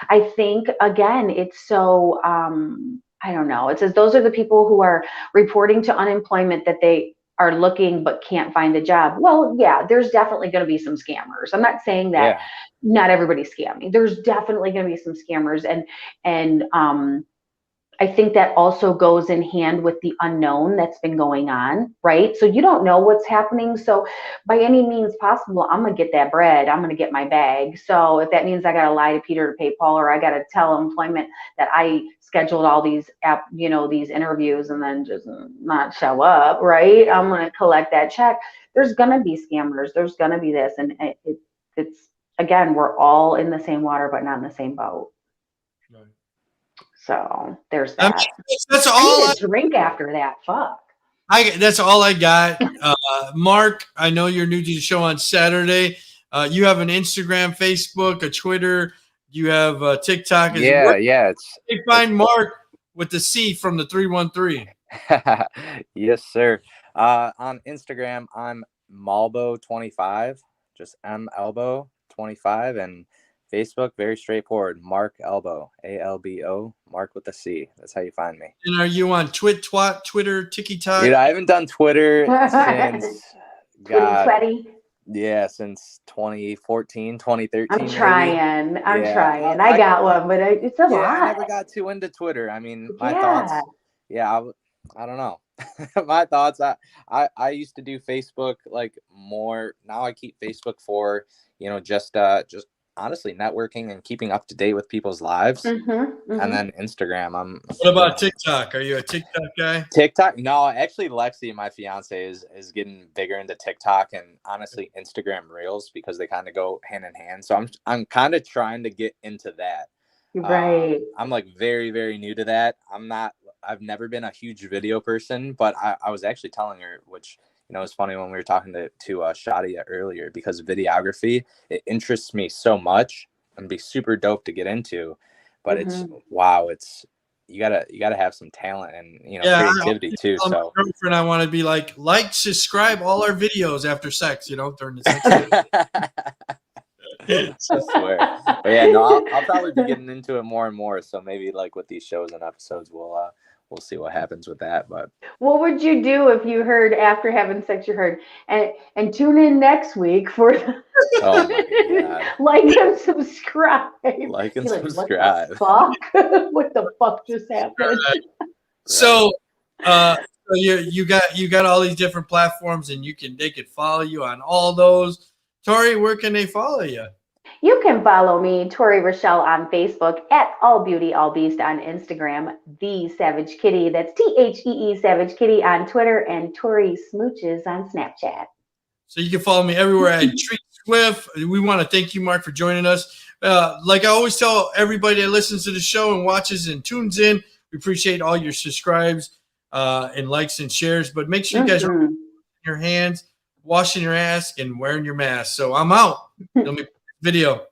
I think, again, it's so, I don't know. It says those are the people who are reporting to unemployment that they are looking but can't find a job. Well, yeah, there's definitely going to be some scammers. I'm not saying that not everybody's scamming. There's definitely going to be some scammers, and I think that also goes in hand with the unknown that's been going on, right? So you don't know what's happening. So by any means possible, I'm going to get that bread. I'm going to get my bag. So if that means I got to lie to Peter to pay Paul, or I got to tell employment that I scheduled all these these interviews and then just not show up, right? I'm going to collect that check. There's going to be scammers. There's going to be this. And it's, again, we're all in the same water, but not in the same boat. So there's that. That's all. I need a drink after that. Fuck. That's all I got. Mark, I know you're new to the show on Saturday. You have an Instagram, Facebook, a Twitter. You have TikTok. It's. They find Mark with the C from the 313. Yes, sir. On Instagram, I'm Malbo25, just Melbo25, and Facebook, very straightforward. Mark Elbow, ALBO, Mark with a C. That's how you find me. And are you on Twitter, TikTok? Dude, I haven't done Twitter since since 2014, 2013. I'm trying. I got one, but it's a lot. I never got too into Twitter. I mean, my thoughts. I don't know. My thoughts. I used to do Facebook like more. Now I keep Facebook for just honestly networking and keeping up to date with people's lives. And then Instagram. What about TikTok? Are you a TikTok guy? TikTok? No, actually Lexi, my fiance, is getting bigger into TikTok and honestly Instagram Reels, because they kind of go hand in hand. So I'm kind of trying to get into that. Right. I'm like very, very new to that. I'm not I've never been a huge video person, but I was actually telling her, which, you know, it's funny when we were talking to Shadia earlier, because videography, it interests me so much and be super dope to get into, but it's wow, it's you gotta have some talent and, you know, creativity too. So my girlfriend, I want to be like subscribe all our videos after sex, you know, during the sex. I swear. But yeah, no, I'll probably be getting into it more and more. So maybe like with these shows and episodes, we'll see what happens with that. But what would you do if you heard after having sex, you heard, and tune in next week for oh my God. Like and subscribe. Like and like, subscribe. What the fuck? What the fuck just happened? So you got all these different platforms, and they could follow you on all those. Tori, where can they follow you? You can follow me, Tori Rochelle, on Facebook, at All Beauty All Beast on Instagram, The Savage Kitty, that's THEE Savage Kitty on Twitter, and Tori Smooches on Snapchat. So you can follow me everywhere at Treat Swift. We want to thank you, Mark, for joining us. Like I always tell everybody that listens to the show and watches and tunes in, we appreciate all your subscribes and likes and shares. But make sure you guys are your hands, washing your ass, and wearing your mask. So I'm out. Let me video.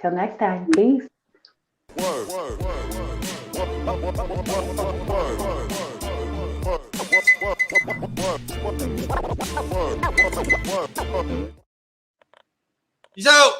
Till next time. Peace. He's out.